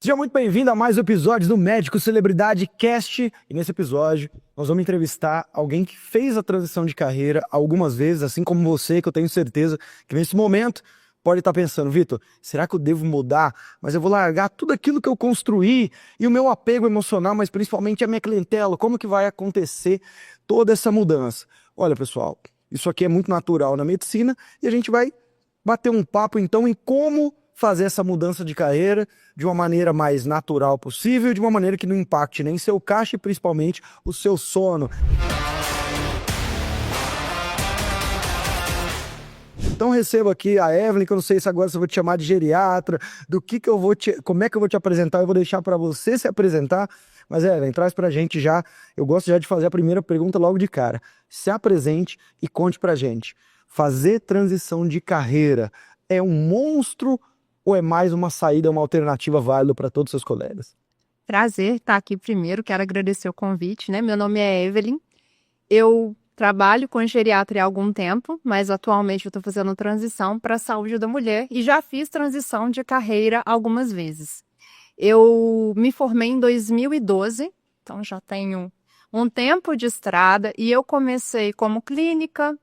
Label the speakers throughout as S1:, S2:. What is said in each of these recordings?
S1: Seja muito bem-vindo a mais um episódio do Médico Celebridade Cast. E nesse episódio, nós vamos entrevistar alguém que fez a transição de carreira algumas vezes, assim como você, que eu tenho certeza que nesse momento pode estar pensando, Vitor, será que eu devo mudar? Mas eu vou largar tudo aquilo que eu construí e o meu apego emocional, mas principalmente a minha clientela. Como que vai acontecer toda essa mudança? Olha, pessoal, isso aqui é muito natural na medicina e a gente vai bater um papo, então, em como fazer essa mudança de carreira de uma maneira mais natural possível, de uma maneira que não impacte nem seu caixa e principalmente o seu sono. Então recebo aqui a Evelyn, que eu não sei se agora eu vou te chamar de geriatra, como é que eu vou te apresentar, eu vou deixar para você se apresentar, mas Evelyn, traz pra gente já, eu gosto já de fazer a primeira pergunta logo de cara. Se apresente e conte pra gente, fazer transição de carreira é um monstro ou é mais uma saída, uma alternativa válida para todos os seus colegas?
S2: Prazer estar aqui primeiro, quero agradecer o convite, né? Meu nome é Evelyn, eu trabalho com geriatria há algum tempo, mas atualmente eu estou fazendo transição para a saúde da mulher e já fiz transição de carreira algumas vezes. Eu me formei em 2012, então já tenho um tempo de estrada e eu comecei como clínica,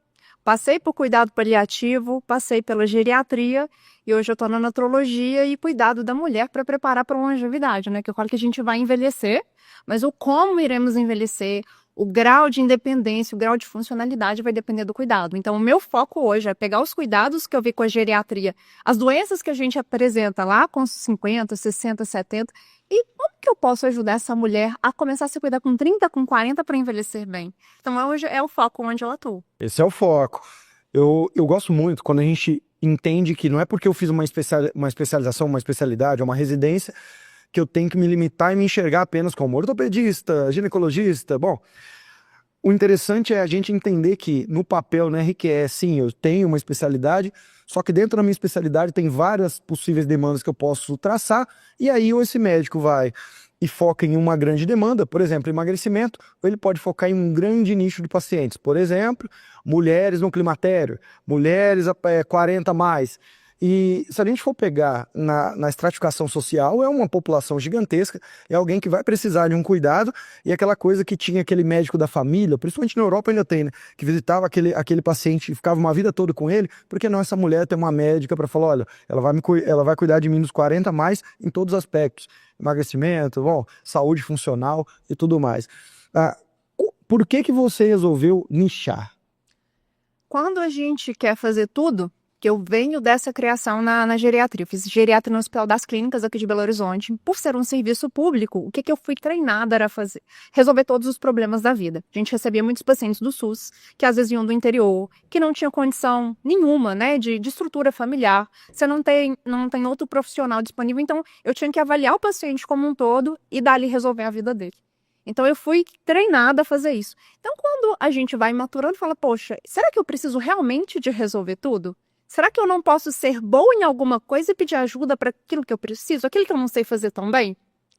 S2: passei por cuidado paliativo, passei pela geriatria e hoje eu estou na nefrologia e cuidado da mulher para preparar para a longevidade, né? Que eu falo que a gente vai envelhecer, mas o como iremos envelhecer, o grau de independência, o grau de funcionalidade vai depender do cuidado. Então, o meu foco hoje é pegar os cuidados que eu vi com a geriatria, as doenças que a gente apresenta lá com 50, 60, 70, e como que eu posso ajudar essa mulher a começar a se cuidar com 30, com 40 para envelhecer bem? Então, hoje é o foco onde eu atuo.
S1: Esse é o foco. Eu gosto muito quando a gente entende que não é porque eu fiz uma especialização, uma especialidade, uma residência, que eu tenho que me limitar e me enxergar apenas como ortopedista, ginecologista. Bom, o interessante é a gente entender que no papel, né, RQE, sim, eu tenho uma especialidade, só que dentro da minha especialidade tem várias possíveis demandas que eu posso traçar, e aí ou esse médico vai e foca em uma grande demanda, por exemplo, emagrecimento, ou ele pode focar em um grande nicho de pacientes, por exemplo, mulheres no climatério, mulheres 40 a mais. E se a gente for pegar na estratificação social, é uma população gigantesca, é alguém que vai precisar de um cuidado, e aquela coisa que tinha aquele médico da família, principalmente na Europa ainda tem, né? Que visitava aquele paciente e ficava uma vida toda com ele, porque não, essa mulher tem uma médica para falar, olha, ela vai cuidar de mim dos 40 a mais em todos os aspectos, emagrecimento, bom, saúde funcional e tudo mais. Por que você resolveu nichar?
S2: Quando a gente quer fazer tudo, que eu venho dessa criação na geriatria. Eu fiz geriatria no Hospital das Clínicas aqui de Belo Horizonte. Por ser um serviço público, o que eu fui treinada era fazer? Resolver todos os problemas da vida. A gente recebia muitos pacientes do SUS, que às vezes vinham do interior, que não tinham condição nenhuma, né, de estrutura familiar. Você não tem outro profissional disponível, então eu tinha que avaliar o paciente como um todo e dali resolver a vida dele. Então, eu fui treinada a fazer isso. Então, quando a gente vai maturando, fala, poxa, será que eu preciso realmente de resolver tudo? Será que eu não posso ser boa em alguma coisa e pedir ajuda para aquilo que eu preciso, aquilo que eu não sei fazer tão bem?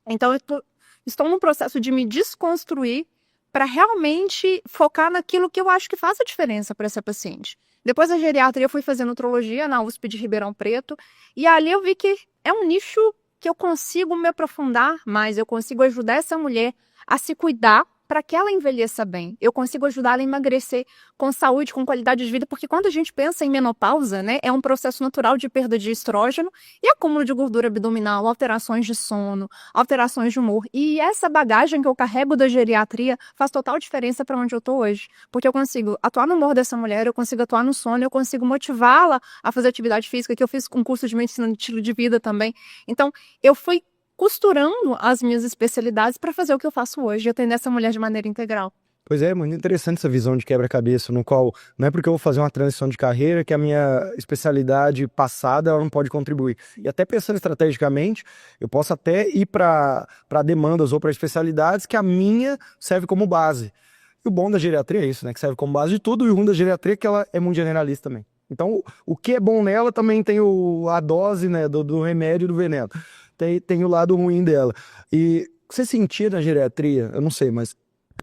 S2: Então, estou num processo de me desconstruir para realmente focar naquilo que eu acho que faz a diferença para essa paciente. Depois da geriatria, eu fui fazer nutrologia na USP de Ribeirão Preto, e ali eu vi que é um nicho que eu consigo me aprofundar mais, eu consigo ajudar essa mulher a se cuidar para que ela envelheça bem. Eu consigo ajudar ela a emagrecer com saúde, com qualidade de vida, porque quando a gente pensa em menopausa, né, é um processo natural de perda de estrógeno e acúmulo de gordura abdominal, alterações de sono, alterações de humor. E essa bagagem que eu carrego da geriatria faz total diferença para onde eu estou hoje. Porque eu consigo atuar no humor dessa mulher, eu consigo atuar no sono, eu consigo motivá-la a fazer atividade física, que eu fiz um curso de medicina de estilo de vida também. Então, eu fui costurando as minhas especialidades para fazer o que eu faço hoje, atender essa mulher de maneira integral.
S1: Pois é, muito interessante essa visão de quebra-cabeça, no qual não é porque eu vou fazer uma transição de carreira que a minha especialidade passada ela não pode contribuir. E até pensando estrategicamente, eu posso até ir para demandas ou para especialidades que a minha serve como base. E o bom da geriatria é isso, né? Que serve como base de tudo, e o ruim da geriatria é que ela é muito generalista também. Então, o que é bom nela também tem a dose, né, do remédio e do veneno. Tem o lado ruim dela. E você sentia na geriatria, eu não sei, mas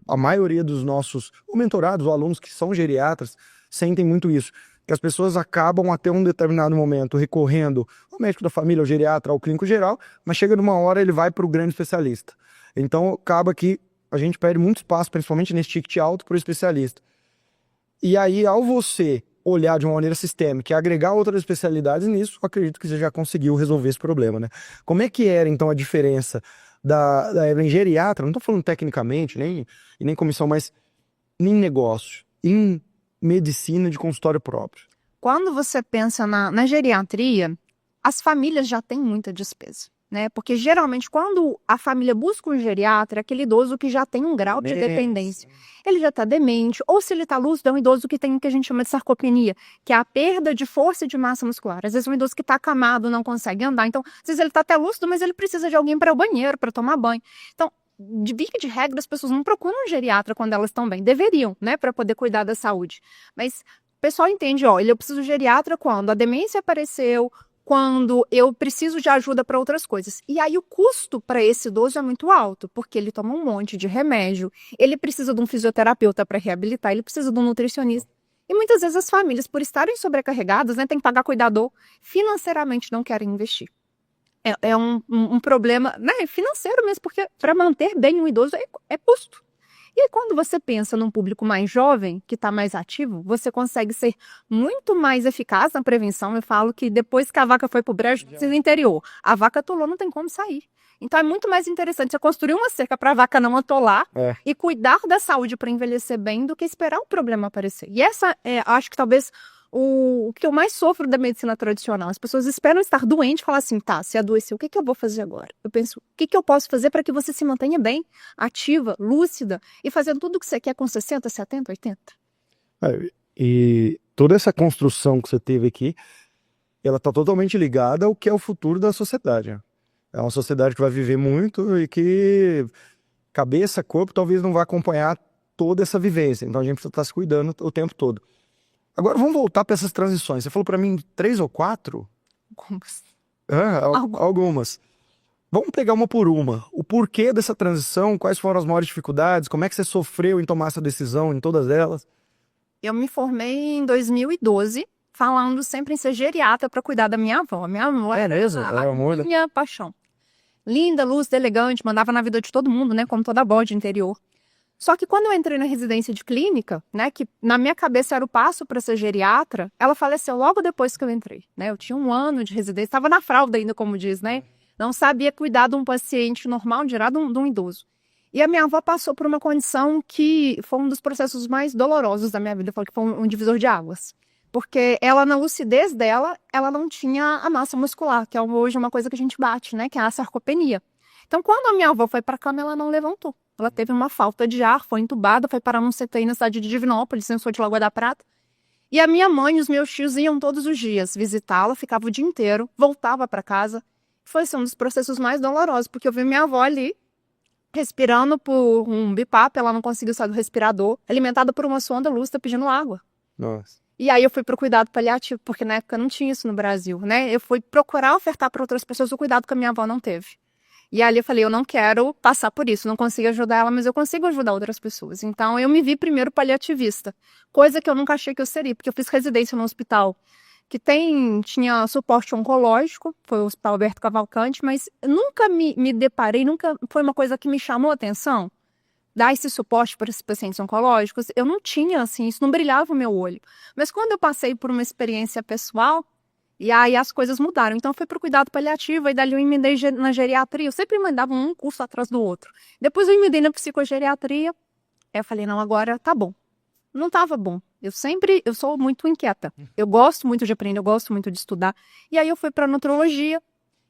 S1: a maioria dos nossos mentorados, os alunos que são geriatras, sentem muito isso. que as pessoas acabam até um determinado momento recorrendo ao médico da família, ao geriatra, ao clínico geral, mas chega numa hora ele vai para o grande especialista. Então acaba que a gente perde muito espaço, principalmente nesse ticket alto, para o especialista. E aí, ao você olhar de uma maneira sistêmica e agregar outras especialidades nisso, eu acredito que você já conseguiu resolver esse problema, né? Como é que era, então, a diferença da Evelyn geriatra, não estou falando tecnicamente, nem comissão, mas em negócio, em medicina de consultório próprio?
S2: Quando você pensa na geriatria, as famílias já têm muita despesa, né? Porque geralmente quando a família busca um geriatra, é aquele idoso que já tem um grau de dependência. Ele já está demente, ou se ele está lúcido, é um idoso que tem o que a gente chama de sarcopenia, que é a perda de força e de massa muscular. Às vezes um idoso que está acamado, não consegue andar, então às vezes ele está até lúcido, mas ele precisa de alguém para ir ao banheiro, para tomar banho. Então, de via de regra, as pessoas não procuram um geriatra quando elas estão bem. Deveriam, né, para poder cuidar da saúde. Mas o pessoal entende, ó, eu preciso de geriatra quando a demência apareceu, quando eu preciso de ajuda para outras coisas. E aí o custo para esse idoso é muito alto, porque ele toma um monte de remédio, ele precisa de um fisioterapeuta para reabilitar, ele precisa de um nutricionista. E muitas vezes as famílias, por estarem sobrecarregadas, né, tem que pagar cuidador, financeiramente não querem investir. É um problema, né, financeiro mesmo, porque para manter bem um idoso é custo. E aí, quando você pensa num público mais jovem, que está mais ativo, você consegue ser muito mais eficaz na prevenção. Eu falo que depois que a vaca foi para o brejo, no interior, a vaca atolou, não tem como sair. Então é muito mais interessante você construir uma cerca para a vaca não atolar e cuidar da saúde para envelhecer bem do que esperar o problema aparecer. E essa acho que talvez o que eu mais sofro da medicina tradicional. As pessoas esperam estar doente e falar assim, tá, se adoeceu, o que eu vou fazer agora? Eu penso, o que eu posso fazer para que você se mantenha bem, ativa, lúcida e fazendo tudo o que você quer com 60, 70, 80?
S1: E toda essa construção que você teve aqui, ela está totalmente ligada ao que é o futuro da sociedade. É uma sociedade que vai viver muito e que cabeça, corpo, talvez não vá acompanhar toda essa vivência. Então a gente precisa estar se cuidando o tempo todo. Agora vamos voltar para essas transições. Você falou para mim 3 ou 4? Algumas. Vamos pegar uma por uma. O porquê dessa transição, quais foram as maiores dificuldades, como é que você sofreu em tomar essa decisão em todas elas?
S2: Eu me formei em 2012, falando sempre em ser geriatra para cuidar da minha avó. Minha avó
S1: era a
S2: minha paixão. Linda, lúcida, elegante, mandava na vida de todo mundo, né, como toda avó de interior. Só que quando eu entrei na residência de clínica, né, que na minha cabeça era o passo para ser geriatra, ela faleceu logo depois que eu entrei, né? Eu tinha 1 ano de residência, estava na fralda ainda, como diz, né? Não sabia cuidar de um paciente normal, dirá de um idoso. E a minha avó passou por uma condição que foi um dos processos mais dolorosos da minha vida, eu falo que foi um divisor de águas. Porque ela, na lucidez dela, ela não tinha a massa muscular, que é hoje uma coisa que a gente bate, né? Que é a sarcopenia. Então, quando a minha avó foi para a cama, ela não levantou. Ela teve uma falta de ar, foi entubada, foi parar num CTI na cidade de Divinópolis, eu sou de Lagoa da Prata. E a minha mãe e os meus tios iam todos os dias visitá-la, ficava o dia inteiro, voltava para casa. Foi assim, um dos processos mais dolorosos, porque eu vi minha avó ali, respirando por um BiPAP, ela não conseguiu sair do respirador, alimentada por uma sonda lúcida pedindo água.
S1: Nossa.
S2: E aí eu fui pro cuidado paliativo, porque na época não tinha isso no Brasil, né? Eu fui procurar ofertar para outras pessoas o cuidado que a minha avó não teve. E ali eu falei, eu não quero passar por isso, não consigo ajudar ela, mas eu consigo ajudar outras pessoas. Então eu me vi primeiro paliativista, coisa que eu nunca achei que eu seria, porque eu fiz residência no hospital que tinha suporte oncológico, foi o Hospital Alberto Cavalcante, mas nunca me deparei, nunca foi uma coisa que me chamou a atenção, dar esse suporte para esses pacientes oncológicos. Eu não tinha, assim, isso não brilhava o meu olho. Mas quando eu passei por uma experiência pessoal, e aí as coisas mudaram. Então eu fui para o cuidado paliativo, e dali eu emendei na geriatria. Eu sempre emendava um curso atrás do outro. Depois eu emendei na psicogeriatria. Aí eu falei, não, agora tá bom. Não estava bom. Eu sou muito inquieta. Eu gosto muito de aprender, eu gosto muito de estudar. E aí eu fui para nutrologia.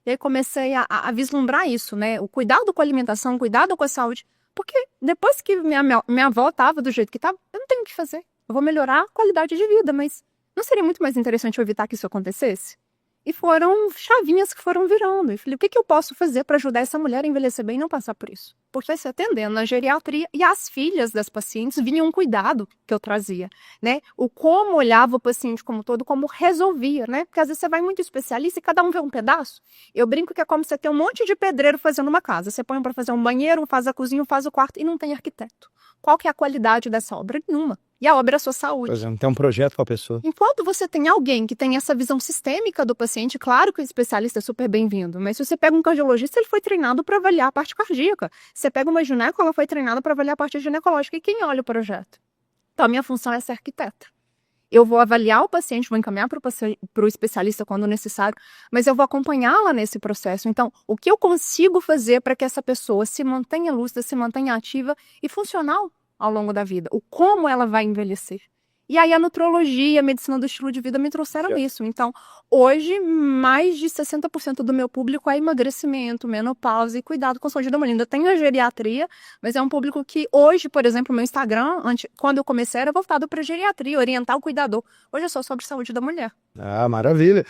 S2: E aí comecei a vislumbrar isso, né? O cuidado com a alimentação, o cuidado com a saúde. Porque depois que minha avó estava do jeito que estava, eu não tenho o que fazer. Eu vou melhorar a qualidade de vida, mas não seria muito mais interessante eu evitar que isso acontecesse? E foram chavinhas que foram virando. Eu falei, o que eu posso fazer para ajudar essa mulher a envelhecer bem e não passar por isso? Porque se atendendo na geriatria, e as filhas das pacientes vinham um cuidado que eu trazia, né? O como olhava o paciente como todo, como resolvia, né? Porque às vezes você vai muito especialista e cada um vê um pedaço. Eu brinco que é como você ter um monte de pedreiro fazendo uma casa. Você põe um para fazer um banheiro, um faz a cozinha, um faz o quarto e não tem arquiteto. Qual que é a qualidade dessa obra? Nenhuma. E a obra é a sua saúde.
S1: Por exemplo, tem um projeto para a pessoa.
S2: Enquanto você tem alguém que tem essa visão sistêmica do paciente, claro que o especialista é super bem-vindo, mas se você pega um cardiologista, ele foi treinado para avaliar a parte cardíaca. Você pega uma gineco, ela foi treinada para avaliar a parte ginecológica. E quem olha o projeto? Então, a minha função é ser arquiteta. Eu vou avaliar o paciente, vou encaminhar para o especialista quando necessário, mas eu vou acompanhá-la nesse processo. Então, o que eu consigo fazer para que essa pessoa se mantenha lúcida, se mantenha ativa e funcional ao longo da vida? O como ela vai envelhecer? E aí a nutrologia, a medicina do estilo de vida me trouxeram isso. Então, hoje, mais de 60% do meu público é emagrecimento, menopausa e cuidado com a saúde da mulher. Ainda tem a geriatria, mas é um público que hoje, por exemplo, o meu Instagram, quando eu comecei, era voltado para geriatria, orientar o cuidador. Hoje é só sobre saúde da mulher.
S1: Ah, maravilha.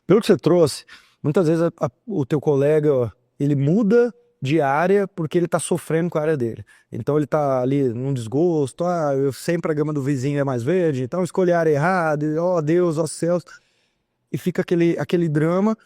S1: Pelo que você trouxe, muitas vezes o teu colega, ó, ele muda de área porque ele tá sofrendo com a área dele. Então ele tá ali num desgosto, sempre a gama do vizinho é mais verde, então escolhi a área errada, ó Deus, ó céus. E fica aquele drama,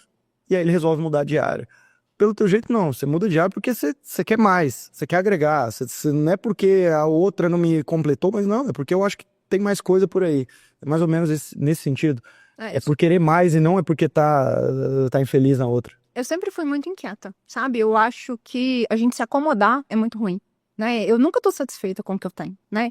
S1: e aí ele resolve mudar de área. Pelo teu jeito, não. Você muda de área porque você quer mais, você quer agregar. Não é porque a outra não me completou, mas não, é porque eu acho que tem mais coisa por aí. É mais ou menos nesse sentido. É por querer mais e não é porque tá infeliz na outra.
S2: Eu sempre fui muito inquieta, sabe? Eu acho que a gente se acomodar é muito ruim, né? Eu nunca tô satisfeita com o que eu tenho, né?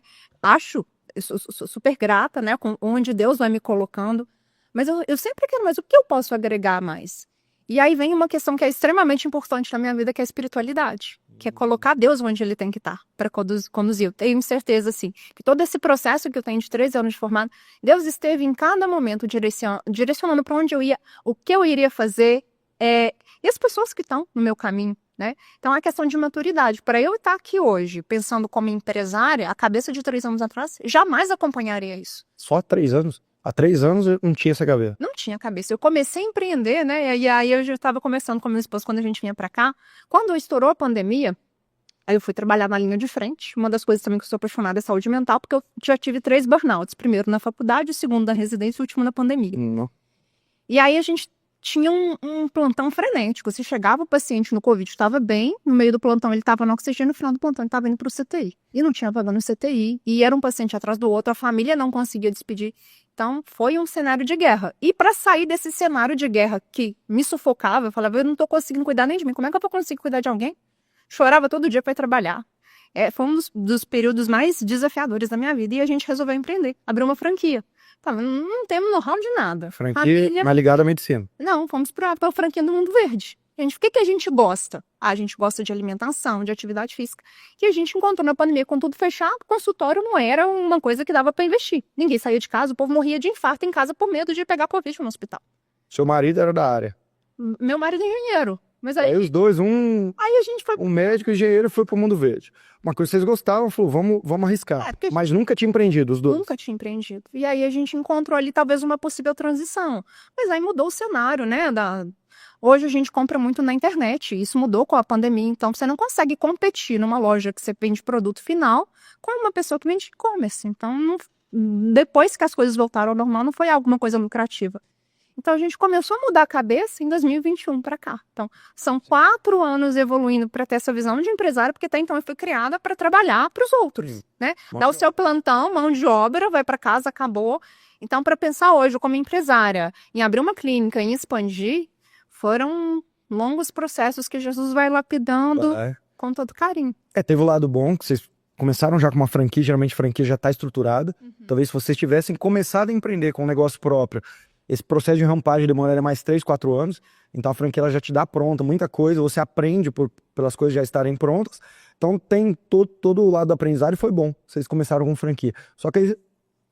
S2: Eu sou super grata, né? Com onde Deus vai me colocando, mas eu sempre quero mais. O que eu posso agregar mais? E aí vem uma questão que é extremamente importante na minha vida, que é a espiritualidade, que é colocar Deus onde ele tem que estar para conduzir. Eu tenho certeza, assim, que todo esse processo que eu tenho de 13 anos de formado, Deus esteve em cada momento direcionando para onde eu ia, o que eu iria fazer, e as pessoas que estão no meu caminho, né? Então é questão de maturidade. Para eu estar aqui hoje, pensando como empresária, a cabeça de 3 anos atrás, jamais acompanharia isso.
S1: Só há 3 anos? Há 3 anos eu não tinha essa cabeça.
S2: Não tinha cabeça. Eu comecei a empreender, né? E aí eu já estava começando com a minha esposa quando a gente vinha para cá. Quando estourou a pandemia, aí eu fui trabalhar na linha de frente. Uma das coisas também que eu sou apaixonada é saúde mental, porque eu já tive 3 burnouts. Primeiro na faculdade, segundo na residência e o último na pandemia.
S1: Não.
S2: E aí a gente tinha um plantão frenético. Se chegava o paciente no Covid, estava bem, no meio do plantão ele estava no oxigênio, no final do plantão ele estava indo para o CTI. E não tinha vaga no CTI, e era um paciente atrás do outro, a família não conseguia despedir. Então, foi um cenário de guerra. E para sair desse cenário de guerra que me sufocava, eu falava, eu não estou conseguindo cuidar nem de mim, como é que eu vou conseguir cuidar de alguém? Chorava todo dia para ir trabalhar. Foi um dos períodos mais desafiadores da minha vida, e a gente resolveu empreender, abrir uma franquia. Não temos know-how de nada.
S1: Franquia, mas ligada à medicina.
S2: Não, fomos para a franquia do Mundo Verde. O que a gente gosta? A gente gosta de alimentação, de atividade física. E a gente encontrou na pandemia com tudo fechado, consultório não era uma coisa que dava para investir. Ninguém saía de casa, o povo morria de infarto em casa por medo de pegar Covid no hospital.
S1: Seu marido era da área?
S2: Meu marido é engenheiro. Mas aí
S1: os dois,
S2: aí a gente foi...
S1: um médico e engenheiro foi pro Mundo Verde. Uma coisa que vocês gostavam, falou, vamos arriscar. Mas nunca tinha empreendido os dois.
S2: Nunca tinha empreendido. E aí a gente encontrou ali talvez uma possível transição. Mas aí mudou o cenário, né? Hoje a gente compra muito na internet. Isso mudou com a pandemia. Então você não consegue competir numa loja que você vende produto final com uma pessoa que vende e-commerce. Então, depois que as coisas voltaram ao normal, não foi alguma coisa lucrativa. Então, a gente começou a mudar a cabeça em 2021 para cá. Então, são 4 anos evoluindo para ter essa visão de empresário, porque até então eu fui criada para trabalhar para os outros, né? Dá o seu plantão, mão de obra, vai para casa, acabou. Então, para pensar hoje como empresária, em abrir uma clínica, em expandir, foram longos processos que Jesus vai lapidando com todo carinho.
S1: Teve o lado bom, que vocês começaram já com uma franquia, geralmente a franquia já está estruturada. Talvez se vocês tivessem começado a empreender com um negócio próprio, esse processo de rampagem demoraria mais 3, 4 anos. Então a franquia ela já te dá pronta muita coisa, você aprende pelas coisas já estarem prontas. Então tem todo o lado do aprendizado e foi bom. Vocês começaram com franquia. Só que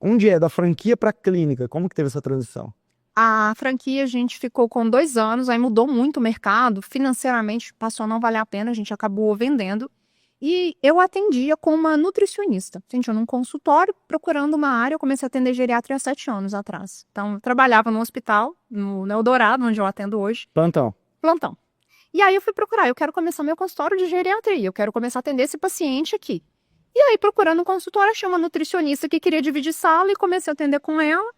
S1: onde da franquia para clínica? Como que teve essa transição?
S2: A franquia a gente ficou com 2 anos, aí mudou muito o mercado, financeiramente passou a não valer a pena, a gente acabou vendendo. E eu atendia como uma nutricionista. Atendia num consultório, procurando uma área. Eu comecei a atender geriatria há 7 anos atrás. Então, eu trabalhava no hospital, no Eldorado, onde eu atendo hoje.
S1: Plantão.
S2: E aí eu fui procurar, eu quero começar meu consultório de geriatria, eu quero começar a atender esse paciente aqui. E aí, procurando um consultório, achei uma nutricionista que queria dividir sala e comecei a atender com ela.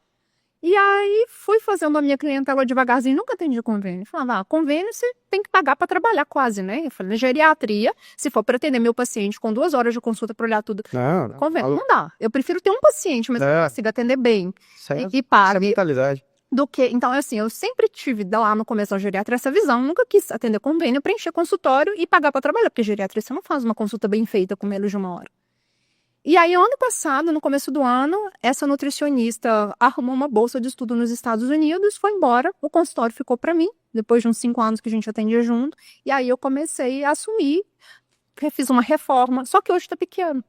S2: E aí fui fazendo a minha clientela devagarzinho, nunca atendi convênio. Falava, convênio você tem que pagar para trabalhar quase, né? Eu falei, na geriatria, se for para atender meu paciente com 2 horas de consulta para olhar tudo,
S1: Não,
S2: convênio não dá. Eu prefiro ter um paciente, mas que eu consiga atender bem
S1: certo.
S2: e
S1: Essa
S2: pague.
S1: mentalidade.
S2: Do que, então, assim, eu sempre tive lá no começo da geriatria essa visão, nunca quis atender convênio, preencher consultório e pagar para trabalhar, porque geriatria você não faz uma consulta bem feita com menos de 1 hora. E aí, ano passado, no começo do ano, essa nutricionista arrumou uma bolsa de estudo nos Estados Unidos, foi embora, o consultório ficou para mim, depois de uns 5 anos que a gente atendia junto, e aí eu comecei a assumir, fiz uma reforma, só que hoje está pequeno.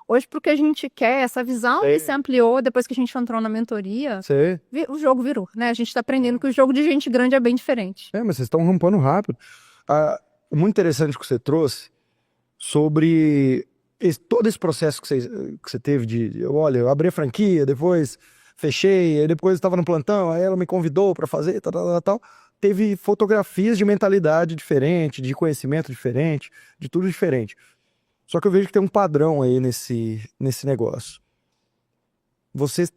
S2: Hoje, porque a gente quer, essa visão que se ampliou depois que a gente entrou na mentoria, o jogo virou, né? A gente está aprendendo que o jogo de gente grande é bem diferente.
S1: Mas vocês estão rampando rápido. Muito interessante o que você trouxe sobre todo esse processo que você teve olha, eu abri a franquia, depois fechei, aí depois estava no plantão, aí ela me convidou para fazer, tal. Teve fotografias de mentalidade diferente, de conhecimento diferente, de tudo diferente. Só que eu vejo que tem um padrão aí nesse negócio. Você,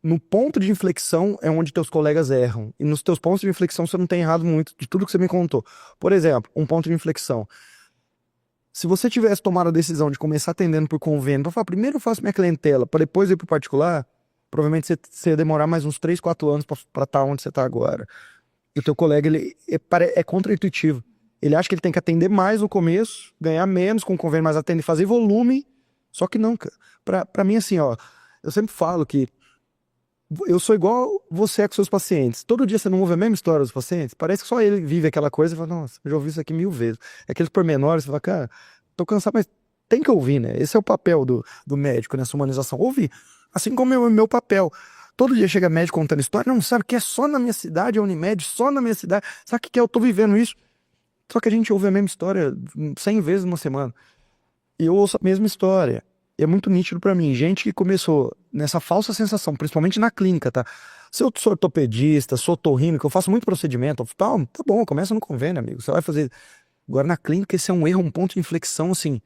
S1: no ponto de inflexão, é onde teus colegas erram. E nos teus pontos de inflexão você não tem errado muito de tudo que você me contou. Por exemplo, um ponto de inflexão. Se você tivesse tomado a decisão de começar atendendo por convênio, para falar, primeiro eu faço minha clientela, para depois ir para o particular, provavelmente você ia demorar mais uns 3, 4 anos para estar onde você está agora. E o teu colega, ele é contra-intuitivo. Ele acha que ele tem que atender mais no começo, ganhar menos com o convênio, mas atender, fazer volume. Só que não, cara. Pra mim, assim, ó, eu sempre falo que eu sou igual você é com seus pacientes. Todo dia você não ouve a mesma história dos pacientes. Parece que só ele vive aquela coisa e fala, nossa, eu já ouvi isso aqui 1000 vezes. É aqueles pormenores, você fala, cara, tô cansado, mas tem que ouvir, né? Esse é o papel do médico nessa humanização. Ouvir. Assim como é o meu papel. Todo dia chega médico contando história, não sabe que é só na minha cidade, é Unimed, só na minha cidade. Sabe o que é? Eu tô vivendo isso. Só que a gente ouve a mesma história 100 vezes numa semana. E eu ouço a mesma história. E é muito nítido pra mim. Gente que começou nessa falsa sensação, principalmente na clínica, tá? Se eu sou ortopedista, sou otorrino, eu faço muito procedimento, tá bom, começa no convênio, amigo. Você vai fazer. Agora na clínica, esse é um erro, um ponto de inflexão, assim,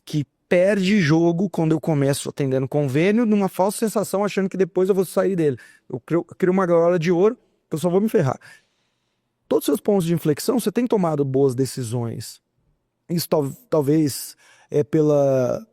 S1: que perde jogo quando eu começo atendendo convênio, numa falsa sensação, achando que depois eu vou sair dele. Eu crio uma gaiola de ouro, eu só vou me ferrar. Todos os seus pontos de inflexão, você tem tomado boas decisões. Isso talvez é pela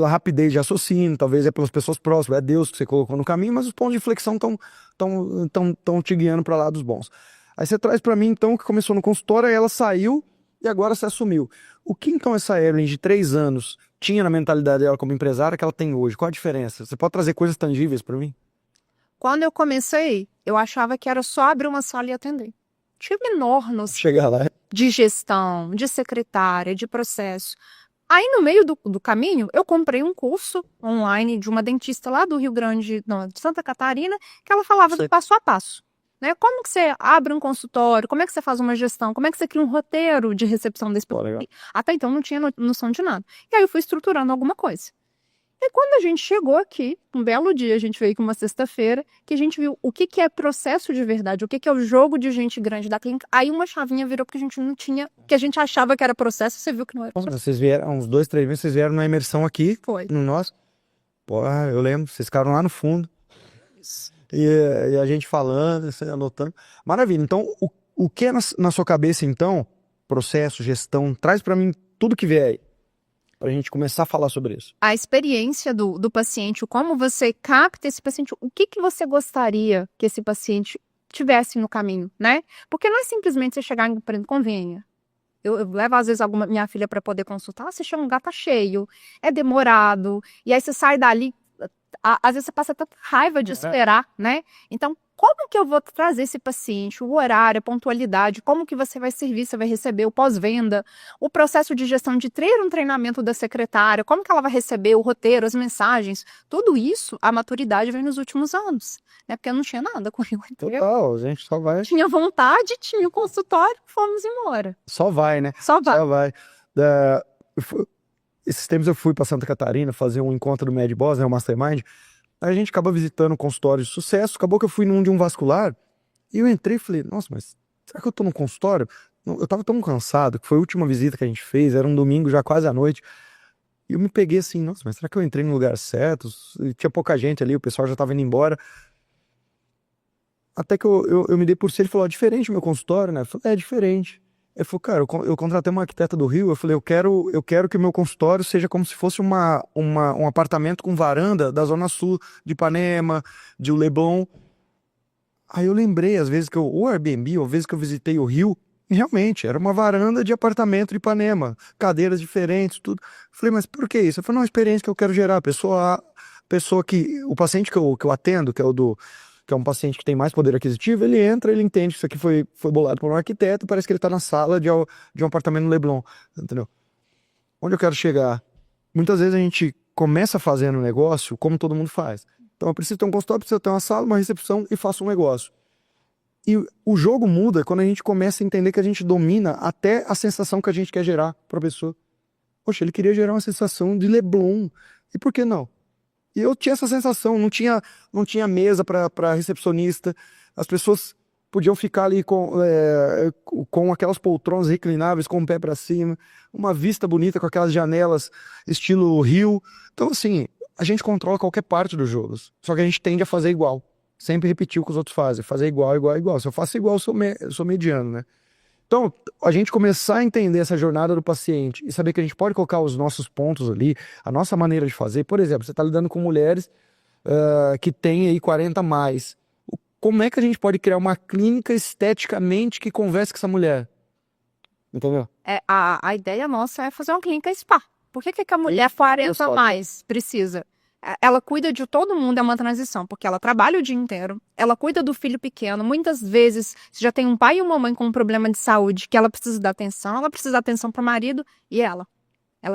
S1: rapidez de raciocínio, talvez é pelas pessoas próximas, é Deus que você colocou no caminho, mas os pontos de inflexão estão te guiando para lados bons. Aí você traz para mim, então, que começou no consultório, aí ela saiu e agora você assumiu. O que, então, essa Evelyn de 3 anos tinha na mentalidade dela como empresária que ela tem hoje? Qual a diferença? Você pode trazer coisas tangíveis para mim?
S2: Quando eu comecei, eu achava que era só abrir uma sala e atender. Tinha menor noção
S1: Chegar lá.
S2: de gestão, de secretária, de processo. Aí, no meio do caminho, eu comprei um curso online de uma dentista lá do Rio Grande, não, de Santa Catarina, que ela falava do passo a passo. Né? Como que você abre um consultório, como é que você faz uma gestão, como é que você cria um roteiro de recepção desse paciente. Até então, não tinha noção de nada. E aí, eu fui estruturando alguma coisa. E quando a gente chegou aqui, um belo dia, a gente veio aqui uma sexta-feira, que a gente viu o que é processo de verdade, o que é o jogo de gente grande da clínica. Aí uma chavinha virou porque a gente não tinha, que a gente achava que era processo, você viu que não era processo.
S1: Vocês vieram, uns 2, 3 meses, vocês vieram na imersão aqui.
S2: Foi.
S1: No nosso. Porra, eu lembro, vocês ficaram lá no fundo.
S2: Isso.
S1: E a gente falando, você anotando. Maravilha. Então, o que é na sua cabeça, então, processo, gestão, traz pra mim tudo que vier aí. Pra gente começar a falar sobre isso.
S2: A experiência do paciente, o como você capta esse paciente, o que você gostaria que esse paciente tivesse no caminho, né? Porque não é simplesmente você chegar em convênio. Eu levo, às vezes, minha filha para poder consultar, você chega, um lugar tá cheio, é demorado, e aí você sai dali, às vezes você passa tanta raiva de esperar, né? Então, como que eu vou trazer esse paciente, o horário, a pontualidade, como que você vai servir, você vai receber o pós-venda, o processo de gestão de ter um treinamento da secretária, como que ela vai receber o roteiro, as mensagens, tudo isso, a maturidade vem nos últimos anos, né? Porque eu não tinha nada com o
S1: Total, a gente só vai.
S2: Tinha vontade, tinha o consultório, fomos embora.
S1: Só vai, né?
S2: Só vai.
S1: Só vai. Esses tempos eu fui para Santa Catarina fazer um encontro do Med Boss, né, o Mastermind. Aí a gente acaba visitando um consultório de sucesso. Acabou que eu fui num de um vascular. E eu entrei e falei, nossa, mas será que eu tô num consultório? Eu tava tão cansado, que foi a última visita que a gente fez, era um domingo já quase à noite. E eu me peguei assim, nossa, mas será que eu entrei no lugar certo? E tinha pouca gente ali, o pessoal já tava indo embora. Até que eu me dei por ser, ele falou, diferente o meu consultório, né? Eu falei, é diferente. Ele falou, cara, eu contratei uma arquiteta do Rio, eu falei, eu quero que o meu consultório seja como se fosse um apartamento com varanda da Zona Sul de Ipanema, de Leblon. Aí eu lembrei, às vezes o Airbnb, às vezes que eu visitei o Rio, e realmente, era uma varanda de apartamento de Ipanema, cadeiras diferentes, tudo. Eu falei, mas por que isso? Eu falei, não, a experiência que eu quero gerar, o paciente que eu atendo, que é um paciente que tem mais poder aquisitivo, ele entra, ele entende que isso aqui foi bolado por um arquiteto, parece que ele está na sala de um apartamento no Leblon, entendeu? Onde eu quero chegar? Muitas vezes a gente começa fazendo um negócio como todo mundo faz. Então eu preciso ter um consultório, preciso ter uma sala, uma recepção e faço um negócio. E o jogo muda quando a gente começa a entender que a gente domina até a sensação que a gente quer gerar para a pessoa. Poxa, ele queria gerar uma sensação de Leblon. E por que não? E eu tinha essa sensação, não tinha mesa para recepcionista, as pessoas podiam ficar ali com aquelas poltronas reclináveis, com o pé para cima, uma vista bonita com aquelas janelas estilo Rio. Então, assim, a gente controla qualquer parte dos jogos, só que a gente tende a fazer igual, sempre repetir o que os outros fazem, fazer igual, igual, igual. Se eu faço igual, eu sou mediano, né? Então, a gente começar a entender essa jornada do paciente e saber que a gente pode colocar os nossos pontos ali, a nossa maneira de fazer. Por exemplo, você está lidando com mulheres que têm aí 40 a mais. Como é que a gente pode criar uma clínica esteticamente que converse com essa mulher? Entendeu?
S2: A ideia nossa é fazer uma clínica spa. Por que a mulher 40 a mais precisa? Ela cuida de todo mundo, é uma transição, porque ela trabalha o dia inteiro, ela cuida do filho pequeno, muitas vezes você já tem um pai e uma mãe com um problema de saúde que ela precisa dar atenção, ela precisa dar atenção para o marido e ela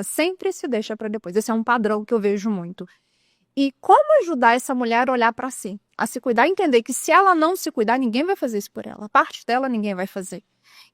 S2: sempre se deixa para depois. Esse é um padrão que eu vejo muito. E como ajudar essa mulher a olhar para si, a se cuidar, entender que se ela não se cuidar, ninguém vai fazer isso por ela, a parte dela ninguém vai fazer.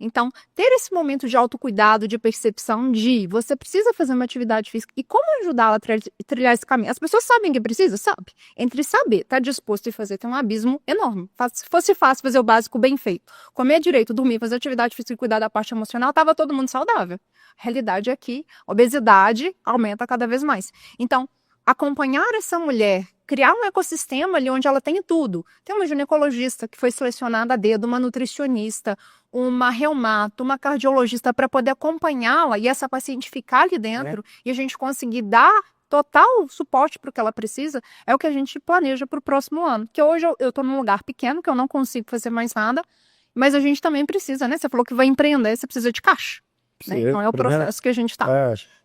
S2: Então, ter esse momento de autocuidado, de percepção de você precisa fazer uma atividade física e como ajudá-la a trilhar esse caminho. As pessoas sabem que precisa, sabe? Entre saber, estar disposto e fazer, tem um abismo enorme. Se fosse fácil fazer o básico bem feito, comer direito, dormir, fazer atividade física e cuidar da parte emocional, tava todo mundo saudável. A realidade é que a obesidade aumenta cada vez mais. Então, acompanhar essa mulher, criar um ecossistema ali onde ela tem tudo. Tem uma ginecologista que foi selecionada a dedo, uma nutricionista, uma reumato, uma cardiologista para poder acompanhá-la e essa paciente ficar ali dentro e a gente conseguir dar total suporte para o que ela precisa, é o que a gente planeja para o próximo ano. Que hoje eu estou num lugar pequeno, que eu não consigo fazer mais nada, mas a gente também precisa, né? Você falou que vai empreender, você precisa de caixa. Né? Então é o processo que a gente está.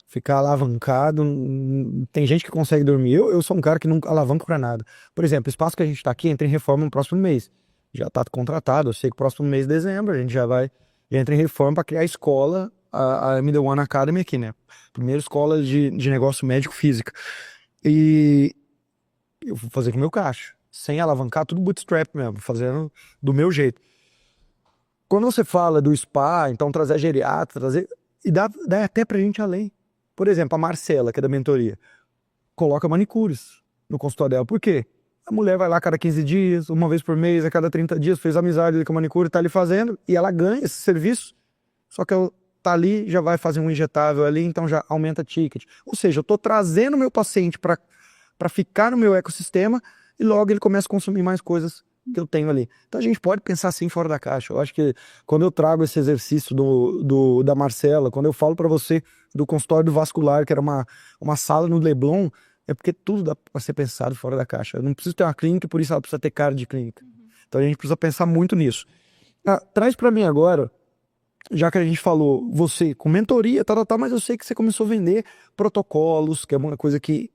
S1: Ficar alavancado, tem gente que consegue dormir, eu sou um cara que não alavanco pra nada. Por exemplo, o espaço que a gente tá aqui entra em reforma no próximo mês, já tá contratado, eu sei que próximo mês de dezembro a gente já entra em reforma para criar a escola, a Middle One Academy aqui, né? Primeira escola de negócio médico-física. E eu vou fazer com o meu caixa, sem alavancar, tudo bootstrap mesmo, fazendo do meu jeito. Quando você fala do spa, então trazer a geriatra, e dá até pra gente além. Por exemplo, a Marcela, que é da mentoria, coloca manicures no consultório dela. Por quê? A mulher vai lá a cada 15 dias, uma vez por mês, a cada 30 dias, fez amizade com a manicure, tá ali fazendo, e ela ganha esse serviço, só que ela tá ali, já vai fazer um injetável ali, então já aumenta ticket. Ou seja, eu tô trazendo o meu paciente para ficar no meu ecossistema, e logo ele começa a consumir mais coisas que eu tenho ali. Então a gente pode pensar assim fora da caixa. Eu acho que quando eu trago esse exercício da Marcela, quando eu falo para você do consultório do vascular, que era uma sala no Leblon, é porque tudo dá para ser pensado fora da caixa. Eu não preciso ter uma clínica, por isso ela precisa ter cara de clínica. Então a gente precisa pensar muito nisso. Traz para mim agora, já que a gente falou, você com mentoria, mas eu sei que você começou a vender protocolos, que é uma coisa que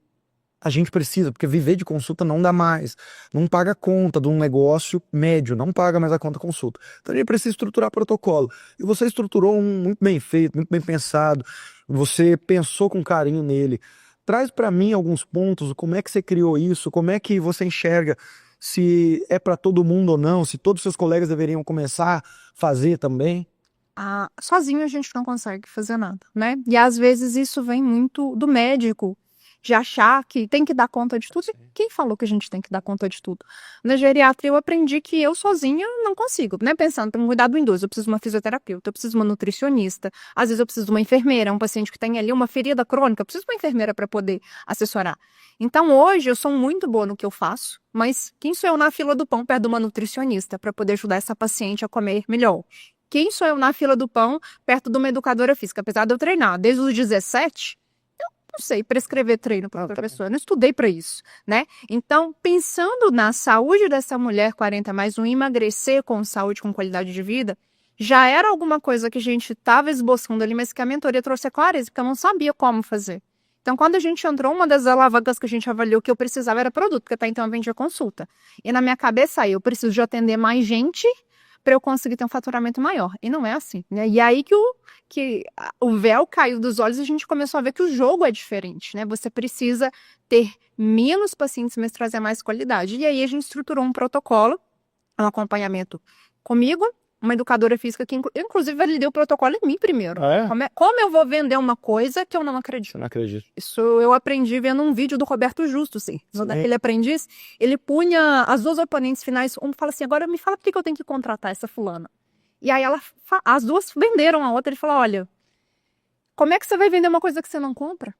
S1: a gente precisa, porque viver de consulta não dá mais, não paga a conta de um negócio médio, não paga mais a conta consulta. Então a gente precisa estruturar protocolo. E você estruturou um muito bem feito, muito bem pensado, você pensou com carinho nele. Traz para mim alguns pontos, como é que você criou isso, como é que você enxerga se é para todo mundo ou não, se todos os seus colegas deveriam começar a fazer também.
S2: Sozinho a gente não consegue fazer nada, né? E às vezes isso vem muito do médico, de achar que tem que dar conta de tudo. Quem falou que a gente tem que dar conta de tudo? Na geriatria eu aprendi que eu sozinha não consigo, né? Pensando, para cuidar do idoso, eu preciso de uma fisioterapeuta, eu preciso de uma nutricionista, às vezes eu preciso de uma enfermeira, um paciente que tem ali uma ferida crônica, eu preciso de uma enfermeira para poder assessorar. Então hoje eu sou muito boa no que eu faço, mas quem sou eu na fila do pão perto de uma nutricionista para poder ajudar essa paciente a comer melhor? Quem sou eu na fila do pão perto de uma educadora física? Apesar de eu treinar desde os 17, eu não sei prescrever treino para outra pessoa, eu não estudei para isso, né? Então, pensando na saúde dessa mulher 40 mais, um emagrecer com saúde, com qualidade de vida, já era alguma coisa que a gente estava esboçando ali, mas que a mentoria trouxe a clareza, porque eu não sabia como fazer. Então, quando a gente entrou, uma das alavancas que a gente avaliou que eu precisava era produto, porque até então eu vendia consulta. E na minha cabeça aí, eu preciso de atender mais gente para eu conseguir ter um faturamento maior. E não é assim, né? E aí que o véu caiu dos olhos e a gente começou a ver que o jogo é diferente, né? Você precisa ter menos pacientes, mas trazer mais qualidade. E aí a gente estruturou um protocolo, um acompanhamento comigo, uma educadora física que, inclusive, validei o protocolo em mim primeiro.
S1: Ah, é?
S2: Como eu vou vender uma coisa que eu não acredito?
S1: Eu não acredito.
S2: Isso eu aprendi vendo um vídeo do Roberto Justo, sim. Daquele aprendiz, ele punha as duas oponentes finais, um fala assim, agora me fala por que eu tenho que contratar essa fulana. E aí as duas venderam a outra, ele falou, olha, como é que você vai vender uma coisa que você não compra?